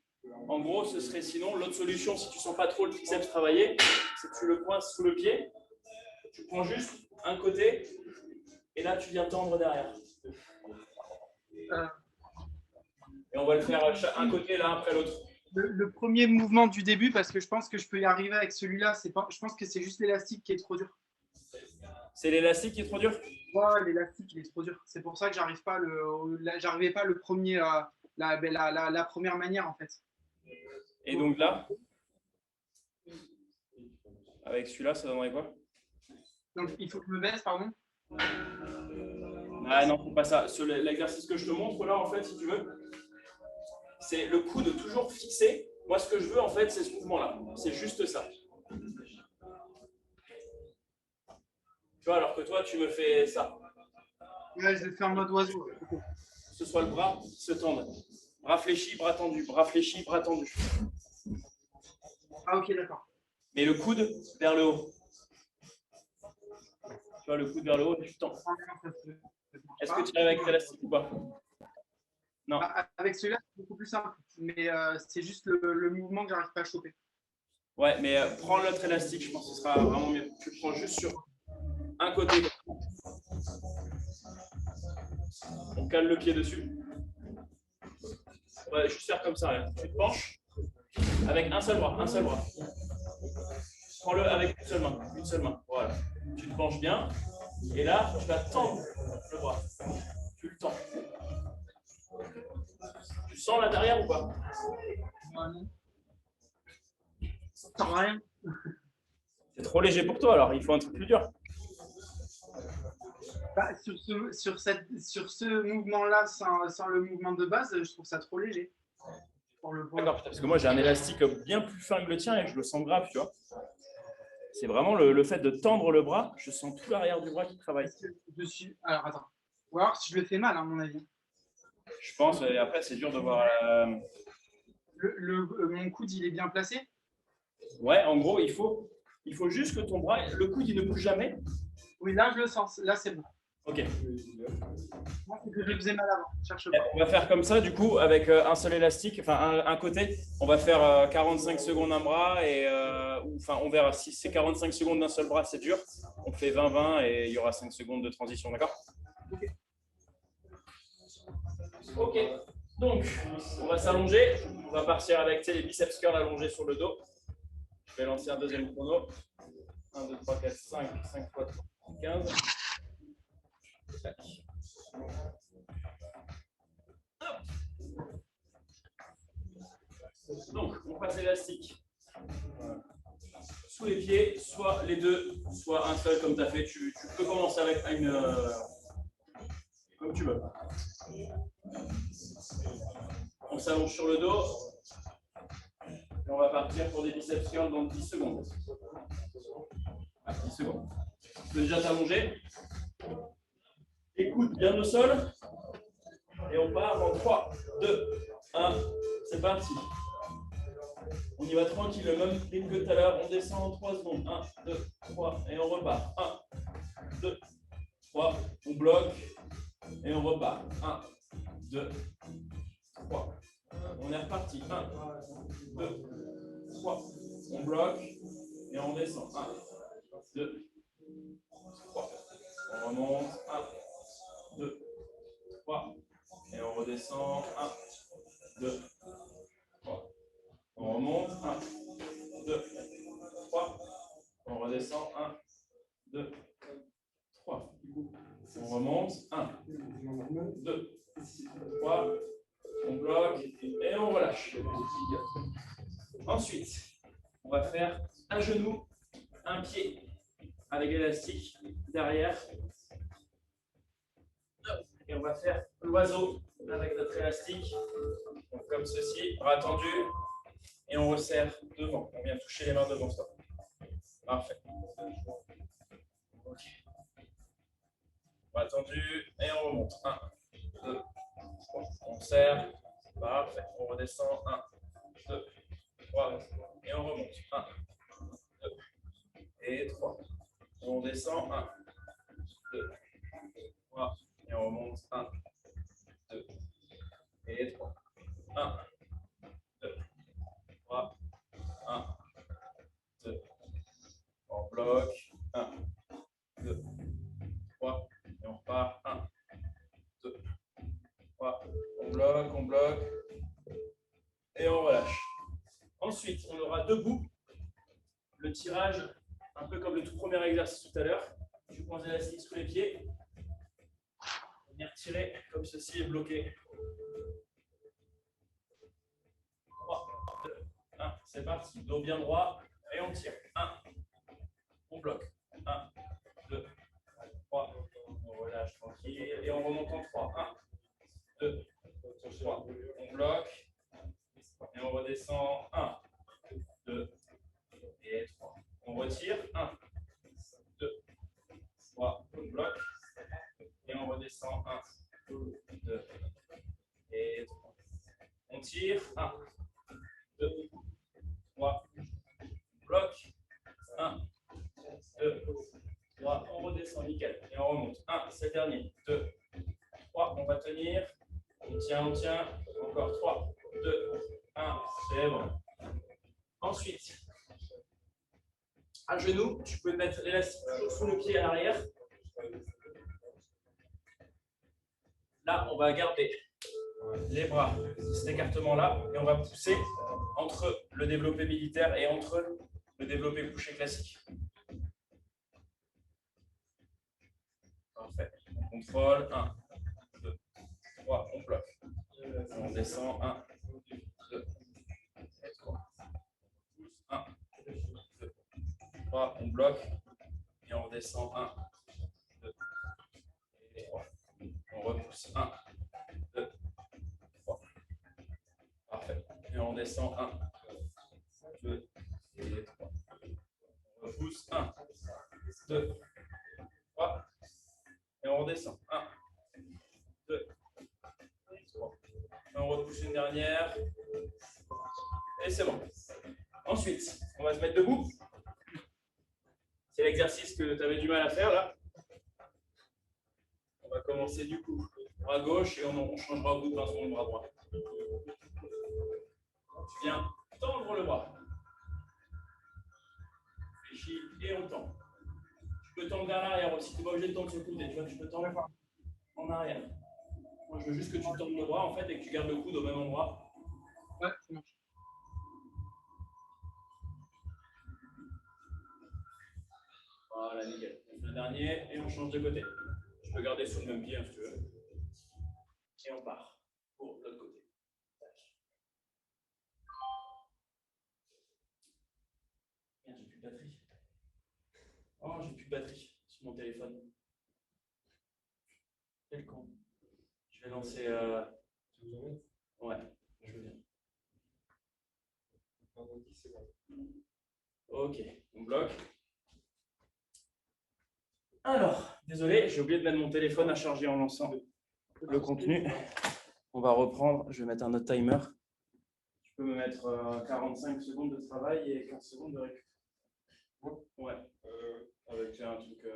En gros, ce serait sinon, l'autre solution, si tu ne sens pas trop le triceps travailler, c'est que tu le coinces sous le pied. Tu prends juste un côté et là, tu viens tendre derrière. Et on va le faire un côté l'un après l'autre. Le premier mouvement du début, parce que je pense que je peux y arriver avec celui-là, je pense que c'est juste l'élastique qui est trop dur. C'est l'élastique qui est trop dur? Ouais, l'élastique, il est trop dur. C'est pour ça que j'arrivais pas le premier, la première manière, en fait. Et donc là, avec celui-là, ça donnerait quoi? Donc, il faut que je me baisse, pardon. Ah non, faut pas ça. L'exercice que je te montre là, en fait, si tu veux, c'est le coude toujours fixé. Moi, ce que je veux, en fait, c'est ce mouvement-là. C'est juste ça. Tu vois, alors que toi, tu me fais ça. Ouais, je vais faire en mode oiseau. Que ce soit le bras qui se tende. Bras fléchi, bras tendu. Bras fléchi, bras tendu. Ah, ok, d'accord. Mais le coude vers le haut. Tu vois, le coude vers le haut, tu tends. Est-ce que tu arrives avec l'élastique ou pas? Non. Bah, avec celui-là, c'est beaucoup plus simple. Mais c'est juste le mouvement que j'arrive pas à choper. Ouais, mais prends l'autre élastique, je pense que ce sera vraiment mieux. Tu le prends juste sur un côté. On cale le pied dessus. On va juste faire comme ça. Regarde. Tu te penches avec un seul bras, un seul bras. Prends-le avec une seule main, une seule main. Voilà. Tu te penches bien. Et là, tu vas tendre le bras. Tu le tends. Tu sens là derrière ou pas? Ça sert à rien. C'est trop léger pour toi, alors il faut un truc plus dur. Bah, sur ce mouvement-là, sans le mouvement de base, je trouve ça trop léger. D'accord, parce que moi j'ai un élastique bien plus fin que le tien et je le sens grave, tu vois. C'est vraiment le fait de tendre le bras, je sens tout l'arrière du bras qui travaille. Alors attends. Ou alors si je le fais mal, à mon avis. Je pense, et après c'est dur de voir. Mon coude, il est bien placé? Ouais, en gros, il faut juste que ton bras, le coude, il ne bouge jamais. Oui, là, je le sens. Là, c'est bon. Ok. Moi, c'est que je le faisais mal avant. Cherche pas. On va faire comme ça, du coup, avec un seul élastique, enfin un côté. On va faire 45 secondes un bras et enfin, on verra si c'est 45 secondes d'un seul bras, c'est dur. On fait 20-20 et il y aura 5 secondes de transition, d'accord? Ok. Ok. Donc, on va s'allonger. On va partir avec les biceps curls allongés sur le dos. Je vais lancer un deuxième chrono. 1, 2, 3, 4, 5. 5 fois 3, 15. Tac. Donc, on passe l'élastique sous les pieds, soit les deux, soit un seul comme tu as fait. Tu peux commencer avec une. Comme tu veux. On s'allonge sur le dos. Et on va partir pour des biceps curls dans 10 secondes. Ah, 10 secondes. Tu peux déjà t'allonger. Les coudes bien au sol. Et on part en 3, 2, 1. C'est parti. On y va tranquille, le même rythme que tout à l'heure. On descend en 3 secondes. 1, 2, 3. Et on repart. 1, 2, 3. On bloque. Et on repart. 1, 2, 3. On est reparti. 1, 2, 3. On bloque et on descend. 1, 2, 3. On remonte. 1, 2, 3. Et on redescend. 1, 2, 3. On remonte. 1, 2, 3. On redescend. 1, 2, 3. On remonte. 1, 2, 3. On bloque et on relâche. Ensuite, on va faire un genou, un pied avec l'élastique derrière. Et on va faire l'oiseau avec notre élastique. Donc, comme ceci, bras tendus. Et on resserre devant. On vient toucher les mains devant ça. Parfait. Ok. Bras tendus et on remonte. 1, 2, 3. On serre. Parfait. On redescend. 1, 2, 3. Et on remonte. 1, 2 et 3. On descend. 1, 2, 3. Et on remonte. 1, 2 et 3. 1, 2, 3. 1, 2. On bloque. 1, 2, 3. Et on repart. 1, 2, 3. On bloque. Et on relâche. Ensuite, on aura debout le tirage, un peu comme le tout premier exercice tout à l'heure. Je prends l'élastique sous les pieds. On vient retirer comme ceci et bloquer. 3, 2, 1. C'est parti. Dos bien droit et on tire. 1. On bloque. 1, 2, 3. On relâche tranquille et on remonte en 3. 1, 2, 3. On bloque. Et on redescend. 1, 2 et 3. On retire. 1, 2, 3. On bloque. Et on redescend. 1, 2 et 3. On tire. 1, 2, 3. On bloque. 1, 2, 3. On redescend. Nickel. Et on remonte. 1, c'est le dernier. 2, 3. On va tenir. On tient. Encore 3, 2, 1. C'est bon. Ensuite, à genoux, tu peux mettre l'élastique toujours sous le pied à l'arrière. Là, on va garder les bras, cet écartement-là, et on va pousser entre le développé militaire et entre le développé couché classique. Parfait. On contrôle. 1, 2, 3. On bloque. On descend. 1, 2, 3. 1, 2, 3. On bloque. Et on redescend. 1, 2, et 3. On repousse. 1, 2, 3. Parfait. Et on descend. 1, 2 et 3. On repousse. 1, 2, 3. Et on redescend. 1, 2, 3. Et on repousse une dernière. Et c'est bon. Ensuite, on va se mettre debout. C'est l'exercice que tu avais du mal à faire là. On va commencer du coup bras gauche et on changera au bout de 20 secondes le bras droit. Tu viens tendre le bras. Réfléchis et on tend. Tu peux tendre vers l'arrière aussi. Tu n'es pas obligé de tendre ce coude. Tu vois, tu peux tendre en arrière. Moi, je veux juste que tu tendes le bras en fait et que tu gardes le coude au même endroit. Ouais, c'est bon. Voilà, nickel. On fait le dernier et on change de côté. Je peux garder sur le même pied hein, si tu veux. Et on part pour l'autre côté. Merde, j'ai plus de batterie. Oh, j'ai plus de batterie sur mon téléphone. Quel con. Je vais lancer. Ouais, je veux bien. Ok, on bloque. Alors, désolé, j'ai oublié de mettre mon téléphone à charger en lançant le contenu. On va reprendre. Je vais mettre un autre timer. Tu peux me mettre 45 secondes de travail et 15 secondes de récup. Ouais, avec un truc.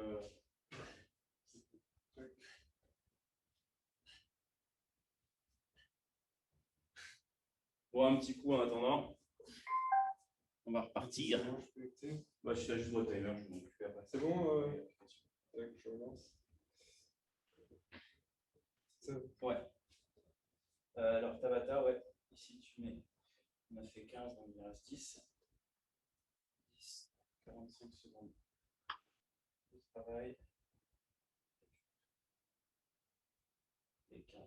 Bon, un petit coup en attendant. On va repartir. Bah, je suis juste au timer, je m'en occupe après. C'est bon je relance. Ouais. Alors, Tabata, ouais. Ici, tu mets. On a fait 15, donc il reste 10. 10, 45 secondes. Le travail. Et 15.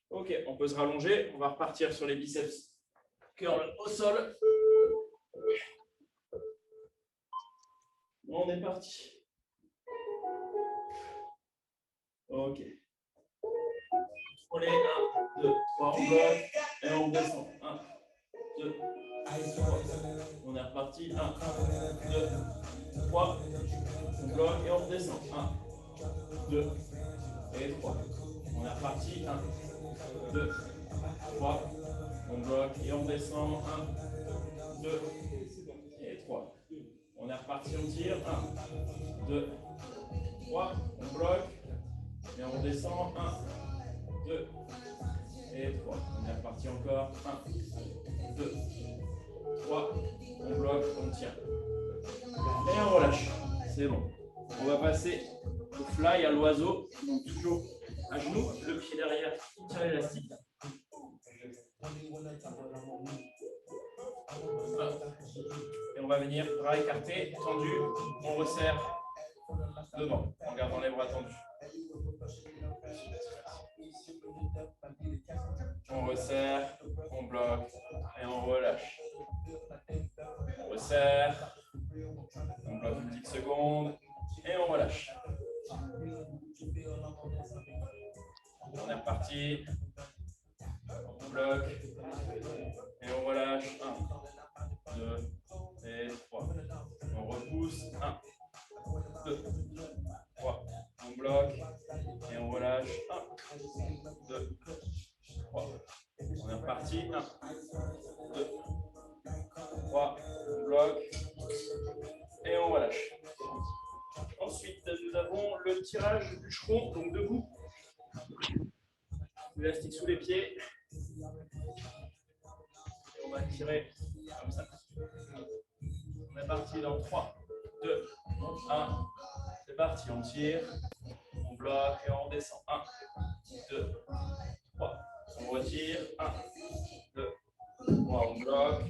Ok, on peut se rallonger. On va repartir sur les biceps curl au sol. On est parti. Ok. On est 1, 2, 3, on bloque et on descend. 1, 2, 3. On est reparti. 1, 2, 3. On bloque et on descend. 1, 2 et 3. On est reparti. 1, 2, 3. On bloque et on descend. 1, 2 et 3. On est reparti, on tire. 1, 2, 3. On bloque et on descend. 1, 2 et 3. On est reparti encore. 1, 2, 3. On bloque, on tient. Et on relâche. C'est bon. On va passer au fly, à l'oiseau. Donc toujours à genoux, le pied derrière qui tient l'élastique. Et on va venir bras écartés, tendus. On resserre devant en gardant les bras tendus. On resserre, on bloque et on relâche. On resserre, on bloque une petite seconde et on relâche. On est reparti. On bloque et on relâche. 1, 2 et 3. On repousse. 1, 2, 3. On bloque et on relâche. 1, 2, 3. On est reparti. 1, 2, 3. On bloque et on relâche. Ensuite, nous avons le tirage du bûcheron, donc debout. L'élastique sous les pieds. Et on va tirer comme ça. On est parti dans 3, 2, 1. C'est parti, on tire, on bloque et on descend. 1, 2, 3. On retire. 1, 2, 3. On bloque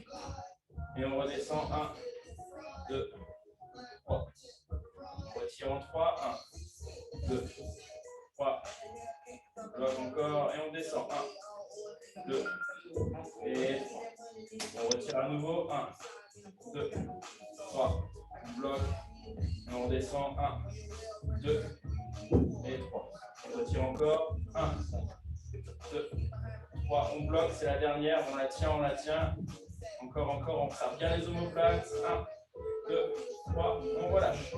et on redescend. 1, 2, 3. On retire en 3. 1, 2, 3. On bloque encore et on descend. 1, 2 et 3. On retire à nouveau. 1, 2, 3. On bloque et on descend. 1, 2 et 3. On retire encore. 1, 2, 3. On bloque, c'est la dernière. On la tient, on la tient. Encore, encore. On serre bien les omoplates. 1, 2, 3. On relâche.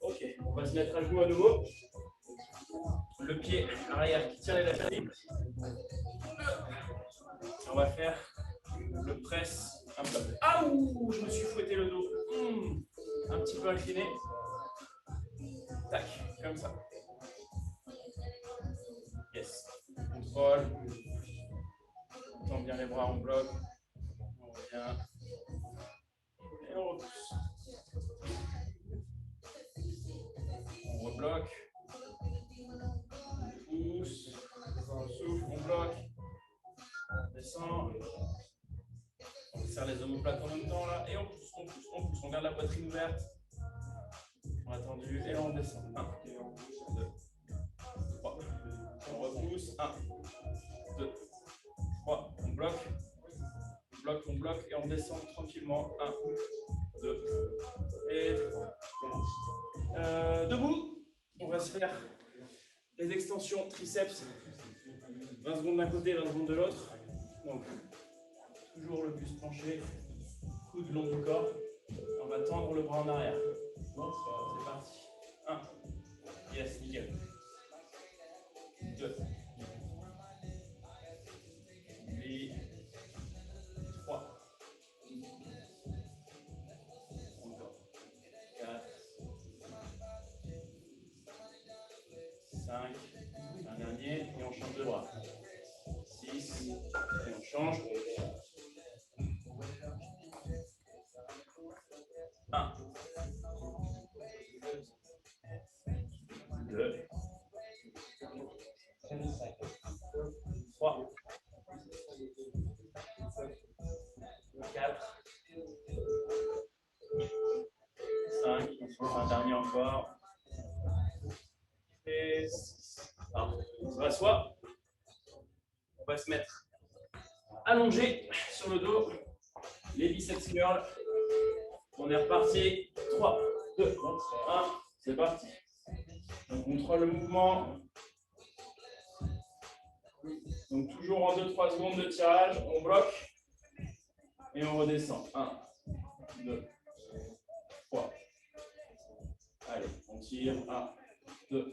Ok, on va se mettre à genoux à nouveau. Le pied arrière qui tient l'élastique. On va faire le press un peu. Ah ouh, je me suis fouetté le dos. Un petit peu incliné. Tac, comme ça. Yes. Contrôle. On tend bien les bras, on bloque. On revient. Et on repousse. On rebloque. On pousse. On souffle, on bloque. On descend. On serre les omoplates en même temps là. Et on pousse, on pousse, on pousse. On garde la poitrine ouverte. On a tendu et on descend. 1, 2, 3. On repousse. 1, 2, 3. On bloque. On bloque et on descend tranquillement. 1, 2 et 3. Debout, on va se faire les extensions triceps. 20 secondes d'un côté, 20 secondes de l'autre. Donc, toujours le buste penché, coude long du corps. On va tendre le bras en arrière. C'est parti. 1. Yes, nickel. 2. Et 3. Encore. 4. 5. Un dernier. Et change. 1, 2, 3, 4, 5, un dernier encore. Et 6. On se rassoit. On va se mettre allongé sur le dos. Les biceps curls. On est reparti. 3, 2, 1. C'est parti. On contrôle le mouvement. Donc toujours en 2-3 secondes de tirage. On bloque. Et on redescend. 1, 2, 3. Allez, on tire. 1, 2,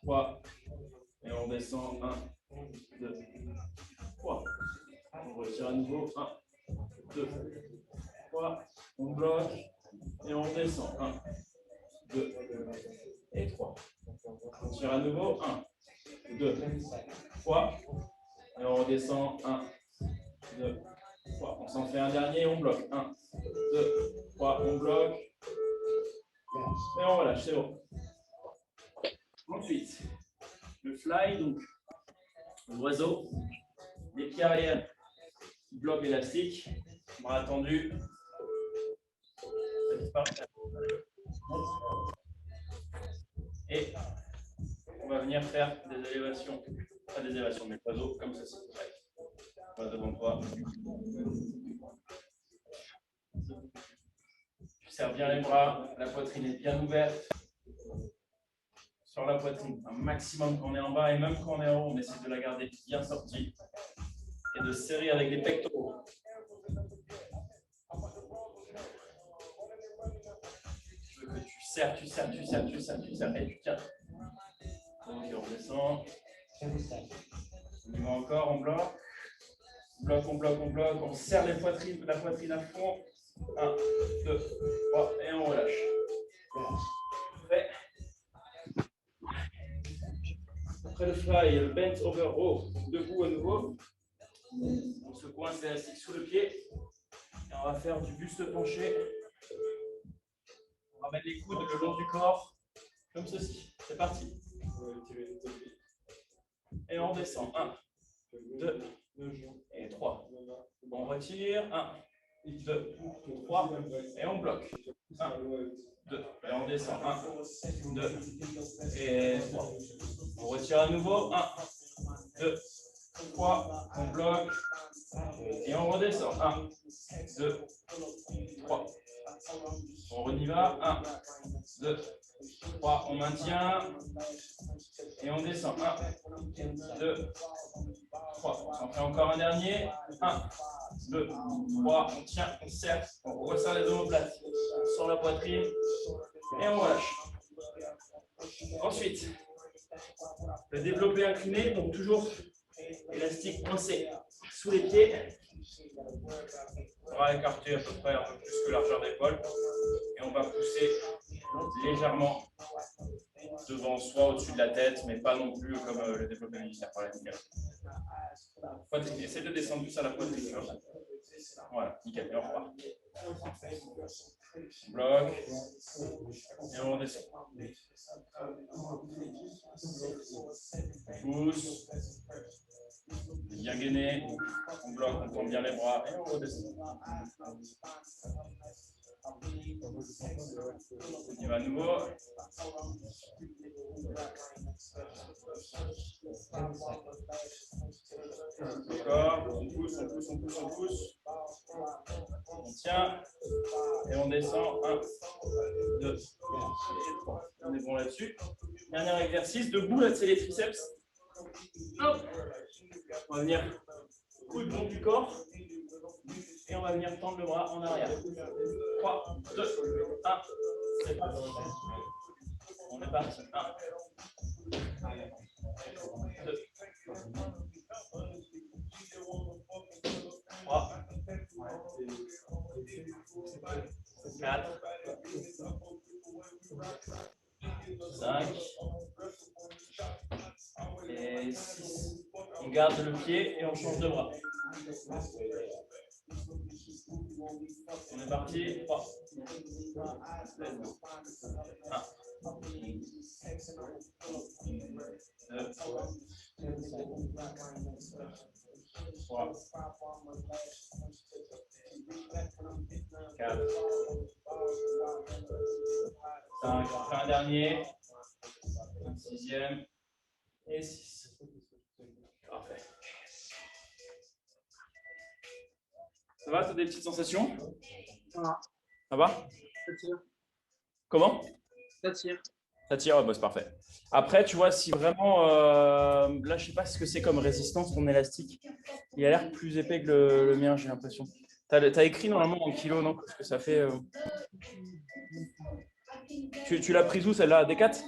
3. Et on descend. 1, 2, 3. On retire à nouveau. 1, 2, 3. On bloque. Et on descend. 1, 2 et 3. On tire à nouveau. 1, 2, 3. Et on redescend. 1, 2, 3. On s'en fait un dernier. On bloque. 1, 2, 3. On bloque. Et on relâche. C'est bon. Ensuite, le fly, donc l'oiseau, les pieds arrière qui bloquent l'élastique, bras tendus. Et on va venir faire des élévations, pas des élévations, mais l'oiseau comme ceci. On va devant toi. Tu serres bien les bras, la poitrine est bien ouverte. Sur la poitrine, un maximum quand on est en bas et même quand on est en haut, on essaie de la garder bien sortie et de serrer avec les pectoraux. Je veux que tu serres et tu tiens. Ok, on redescend. On y va encore, on bloque. On bloque, on serre la poitrine à fond. 1, 2, 3 et on relâche. Parfait. Après le fly, le bent over row, debout à nouveau. On se coince l'élastique sous le pied. Et on va faire du buste penché. On va mettre les coudes le long du corps, comme ceci. C'est parti. Et on descend. 1, 2 et 3. On retire. 1, 2, 3. Et on bloque. 1, 2. Et on descend. 1, 2 et 3. On retire à nouveau. 1, 2, 3. On bloque. Et on redescend. 1, 2, 3. On y va. 1, 2, 3. On maintient. Et on descend. 1, 2, 3. On s'en fait encore un dernier. 1, 2, 3. On tient, on serre. On resserre les omoplates sur la poitrine. Et on relâche. Ensuite, le développé incliné. Donc toujours élastique coincé sous les pieds. On va écarter à peu près un peu plus que largeur d'épaule. Et on va pousser légèrement devant soi, au-dessus de la tête, mais pas non plus comme le développé militaire par la nickel. Poitrine. Essaye de descendre plus à la poitrine. Voilà, nickel. Et on repart. On bloque. Et on redescend. On pousse. Bien gainé. On bloque, on tend bien les bras et on redescend. On y va à nouveau. Encore, on pousse. On tient et on descend. 1, 2, 3. On est bon là-dessus. Dernier exercice, debout, là c'est les triceps. Hop. On va venir coude long du corps et on va venir tendre le bras en arrière. 3, 2, 1. C'est parti. On est parti. 1, 2, 3, 4, 5 et 6. On garde le pied et on change de bras. On est parti. 3. 1. 3. 4. 5. On fait un dernier. Un 6e. Et 6. Parfait. Ça va, tu as des petites sensations? Ça va. Ça va? Ça tire. Comment? Ça tire. Ça tire, ouais, bah, c'est parfait. Après, tu vois, si vraiment, là, je sais pas ce que c'est comme résistance, ton élastique. Il a l'air plus épais que le mien, j'ai l'impression. Tu as écrit normalement en kilos, non? Parce que ça fait. Tu l'as prise où celle-là? D4?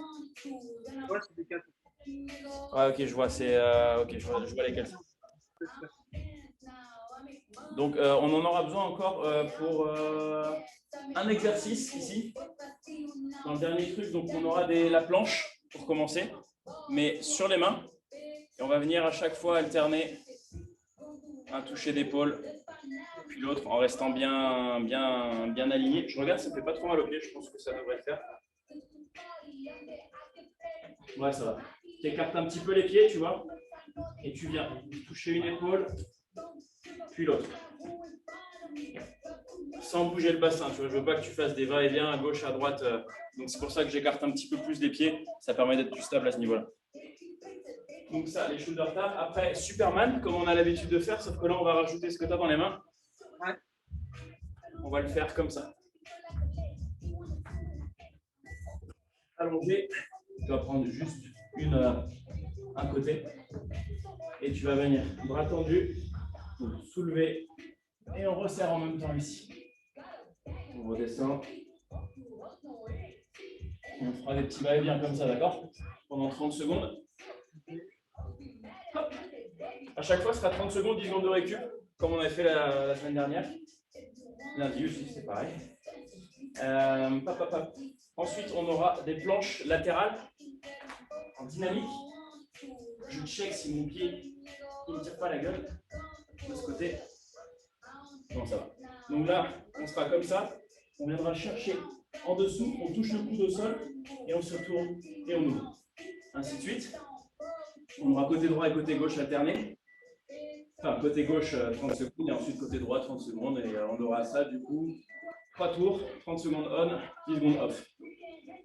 Ouais, c'est des 4. Ouais, ok, je vois. C'est ok, je vois lesquelles. Donc, on en aura besoin encore pour un exercice ici. Dans le dernier truc, donc on aura la planche pour commencer, mais sur les mains. Et on va venir à chaque fois alterner un toucher d'épaule, puis l'autre en restant bien aligné. Je regarde, ça ne fait pas trop mal au pied, je pense que ça devrait le faire. Ouais, ça va. Tu écartes un petit peu les pieds, tu vois, et tu viens toucher une épaule, puis l'autre. Sans bouger le bassin, tu vois, je veux pas que tu fasses des va-et-vient à gauche, à droite. Donc c'est pour ça que j'écarte un petit peu plus les pieds. Ça permet d'être plus stable à ce niveau-là. Donc ça, les shoulder taps. Après, Superman, comme on a l'habitude de faire, sauf que là, on va rajouter ce que tu as dans les mains. Ouais. On va le faire comme ça. Allongé. Tu vas prendre juste un côté. Et tu vas venir bras tendus, soulever. Et on resserre en même temps ici. On redescend. On fera des petits va-et-vient comme ça, d'accord? Pendant 30 secondes. Hop. À chaque fois, ce sera 30 secondes, 10 secondes de récup, comme on avait fait la semaine dernière. Lundi aussi, c'est pareil. Ensuite, on aura des planches latérales en dynamique. Je check si mon pied ne me tire pas la gueule de ce côté. Bon, ça va. Donc là, on sera comme ça. On viendra chercher en dessous, on touche le coude au sol et on se retourne et on ouvre. Ainsi de suite. On aura côté droit et côté gauche alternés. Enfin, côté gauche 30 secondes et ensuite côté droit 30 secondes. Et on aura ça du coup 3 tours, 30 secondes on, 10 secondes off.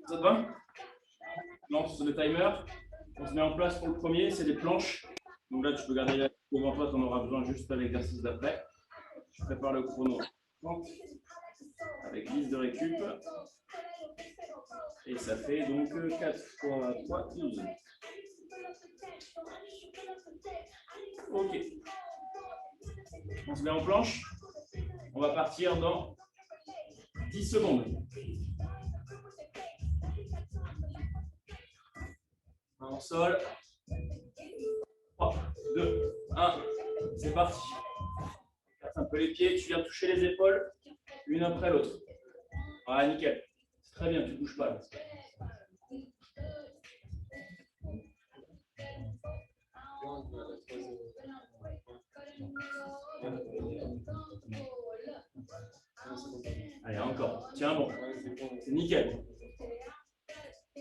Ça te va? Lance le timer. On se met en place pour le premier, c'est des planches. Donc là, tu peux garder devant toi, tu en auras besoin juste à l'exercice d'après. Je prépare le chrono 30 avec 10 de récup. Et ça fait donc 4 fois 3, 12. Ok. On se met en planche. On va partir dans 10 secondes. En sol. 3, 2, 1. C'est parti. Un peu les pieds, tu viens toucher les épaules, l'une après l'autre. Ah, nickel. C'est très bien, tu ne bouges pas là. Allez, encore. Tiens, bon. C'est nickel.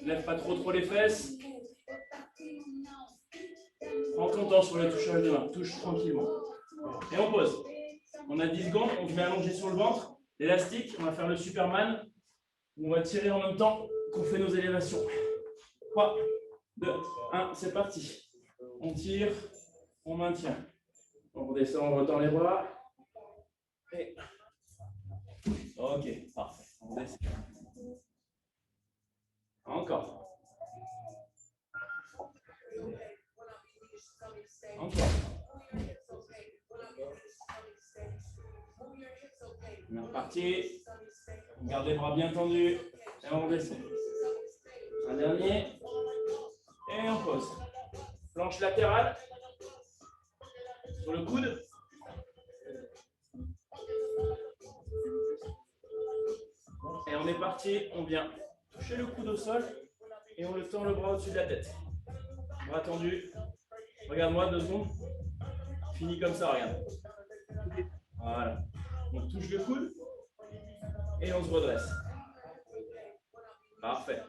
Lève pas trop les fesses. Prends ton temps sur le touchage de main. Touche tranquillement. Et on pose. On a 10 secondes. On se met allongé sur le ventre. L'élastique, on va faire le Superman. On va tirer en même temps qu'on fait nos élévations. 3, 2, 1, c'est parti. On tire, on maintient. On redescend, on retend les bras. Et... Ok, parfait. On descend. Encore. Encore. On est reparti. On garde les bras bien tendus. Et on descend. Un dernier. Et on pose. Planche latérale. Sur le coude. Et on est parti. On vient toucher le coude au sol. Et on le tend le bras au-dessus de la tête. Bras tendu. Regarde-moi 2 secondes. Fini comme ça, regarde. On touche le coude et on se redresse. Parfait.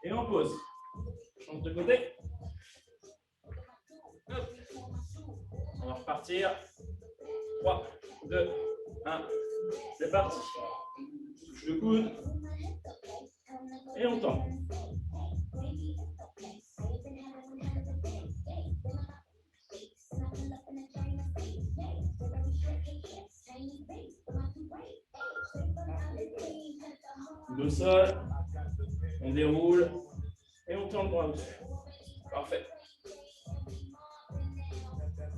Et on pose. Change de côté. Hop. On va repartir. 3, 2, 1. C'est parti. Touche le coude. Et on tend. Le sol. On déroule. Et on tend le bras au-dessus. Parfait.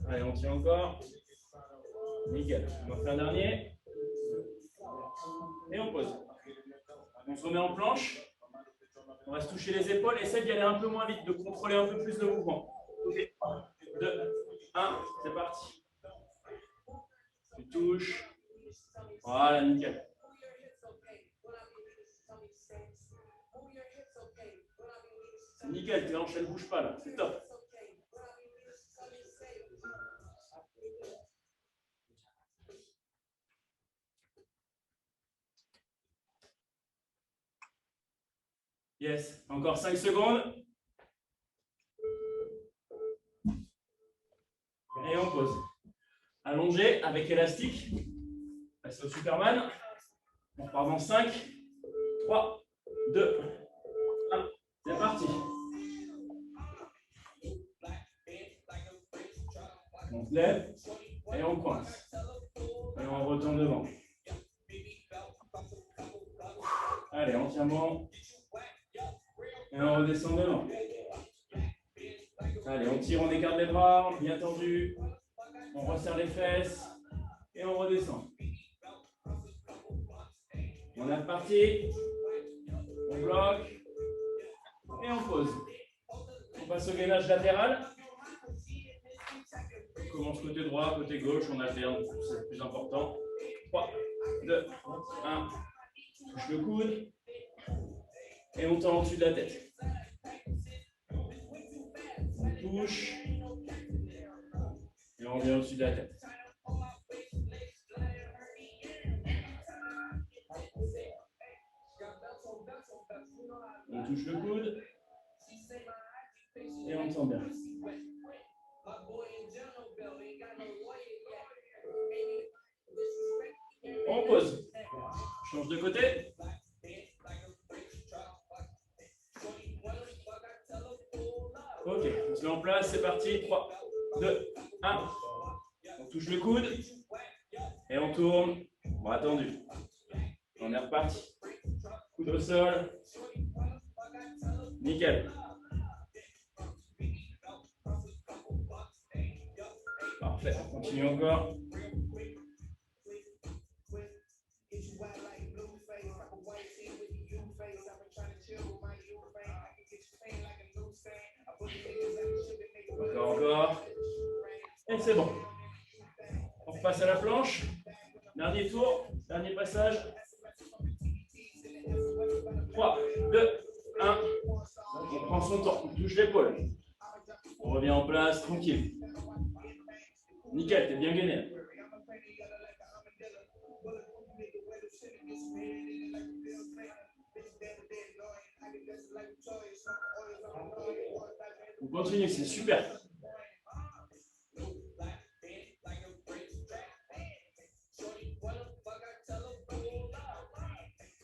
Allez, on tient encore. Nickel. On en fait un dernier. Et on pose. On se remet en planche. On va se toucher les épaules. Essaye d'y aller un peu moins vite, de contrôler un peu plus le mouvement. 2, 1, c'est parti. Tu touches. Voilà, nickel. Nickel, tes hanches, elles ne bougent pas là. C'est top. Yes, encore 5 secondes. Et on pose. Allongé avec élastique. Passe au Superman. On repart dans 5, 3, 2, 1. C'est parti. On se lève et on coince. Et on retourne devant. Allez, on tient bon. Et on redescend devant. Allez, on tire, on écarte les bras, bien tendu. On resserre les fesses et on redescend. On est reparti. On bloque et on pose. On passe au gainage latéral. On commence côté droit, côté gauche, on alterne, c'est le plus important. 3, 2, 1. Touche le coude. Et on tend au-dessus de la tête. On touche. Et on revient au-dessus de la tête. On touche le coude. Et on tend bien. On pose. Change de côté. Ok, on se met en place, c'est parti. 3, 2, 1. On touche le coude. Et on tourne. Bras tendu. On est reparti. Coude au sol. Nickel. Parfait, on continue encore. Encore. Et c'est bon. On repasse à la planche. Dernier tour, dernier passage. 3, 2, 1. On prend son temps, on touche l'épaule. On revient en place, tranquille. Nickel, t'es bien gainé. On continue, c'est super.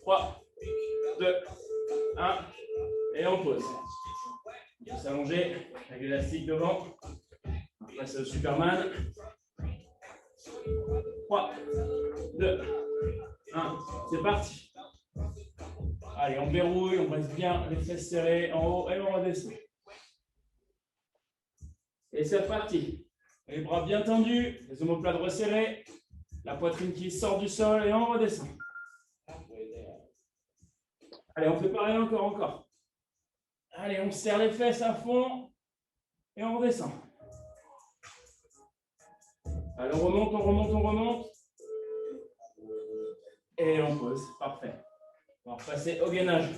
Trois, 2, 1. Et on pose. On peut s'allonger avec l'élastique devant. On passe au Superman. 3, 2, 1. C'est parti. Allez, on verrouille, on reste bien les fesses serrées en haut et on redescend. Et c'est reparti. Les bras bien tendus, les omoplates resserrés, la poitrine qui sort du sol et on redescend. Allez, on fait pareil encore. Allez, on serre les fesses à fond et on redescend. Allez, on remonte. Et on pose. Parfait. On va repasser au gainage.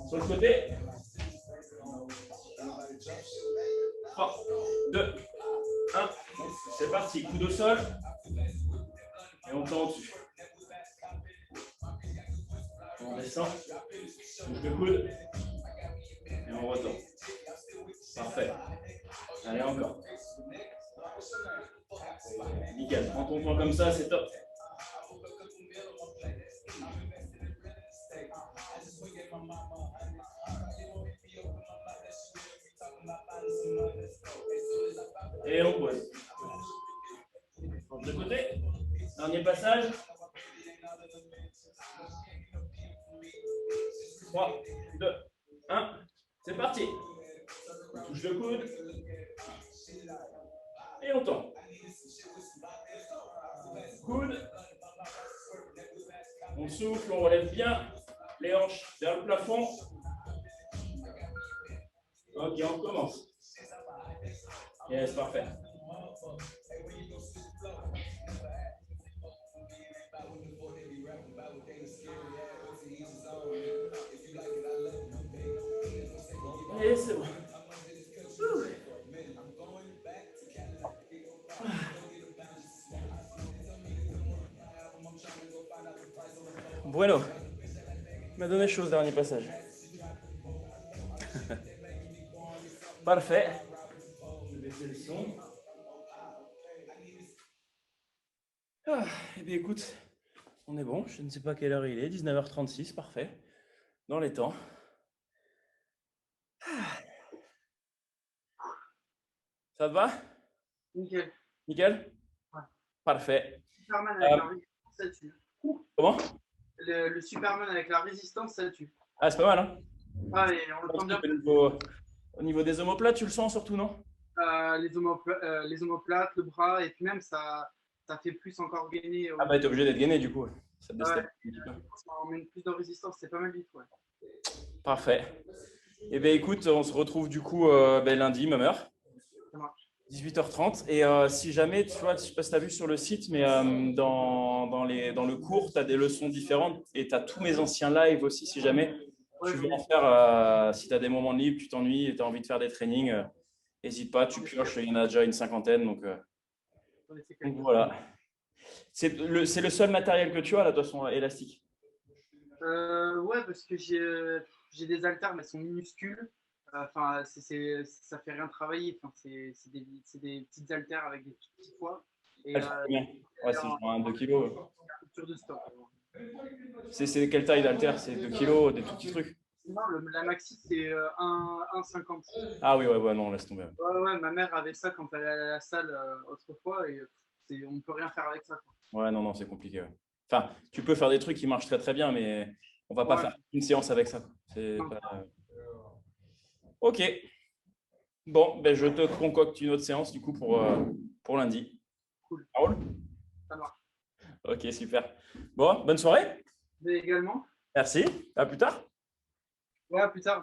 Sur le côté. 3, 2, 1. C'est parti. Coude au sol. Et on tend au-dessus. On descend. Bouge le coude. Et on retend. Parfait. Allez, encore. Nickel. Prends ton temps comme ça, c'est top. Et on pose. Change de côté. Dernier passage. 3, 2, 1. C'est parti. On touche le coude. Et on tend. Coude. On souffle, on relève bien les hanches vers le plafond. Ok, on commence. Yes, parfait. Et c'est bon. Bueno. Il m'a donné chaud ce dernier passage. Parfait. Je vais baisser le son. Eh bien, écoute, on est bon. Je ne sais pas quelle heure il est. 19h36, parfait. Dans les temps. Ça te va? Nickel. Nickel? Ouais. Parfait. Superman avec la résistance, ça tue. Comment? Le Superman avec la résistance, ça tue. Ah, c'est pas mal, hein? Ah, et on le prend bien. Au niveau des omoplates, tu le sens surtout, non? Les omoplates, le bras, et puis même ça fait plus encore gainer. Ah bah t'es obligé d'être gainé du coup. Ça te déstabilise un petit peu. Ça emmène plus de résistance, c'est pas mal du tout. Ouais. Parfait. Eh bien écoute, on se retrouve du coup lundi, même heure. Ça marche. 18h30. Et si jamais, tu vois, je sais pas si tu as vu sur le site, mais dans le cours, tu as des leçons différentes et tu as tous mes anciens lives aussi, si jamais tu veux en faire, si tu as des moments libres, tu t'ennuies et tu as envie de faire des trainings, n'hésite pas, tu pioches, il y en a déjà une cinquantaine. Donc voilà. C'est le seul matériel que tu as, là, de toute façon, élastique. Ouais, parce que j'ai des haltères, mais elles sont minuscules. Enfin, ça fait rien travailler. Enfin, c'est des petites haltères avec des petits poids. Et, Ouais, c'est genre un 2 kg. Rupture de stock. C'est quelle taille d'haltère? C'est 2 kg, des tout petits trucs? Non, la maxi, c'est 1,50. Ah oui, ouais, non, laisse tomber. Ouais, ma mère avait ça quand elle allait à la salle autrefois et on ne peut rien faire avec ça. Quoi. Ouais, non, c'est compliqué. Ouais. Enfin, tu peux faire des trucs qui marchent très très bien, mais on va pas faire une séance avec ça. Pas... Ok. Bon, ben, je te concocte une autre séance du coup pour lundi. Cool. Raoul? Ça marche. Ok, super. Bon, bonne soirée. Mais également. Merci. À plus tard. Ouais, à plus tard.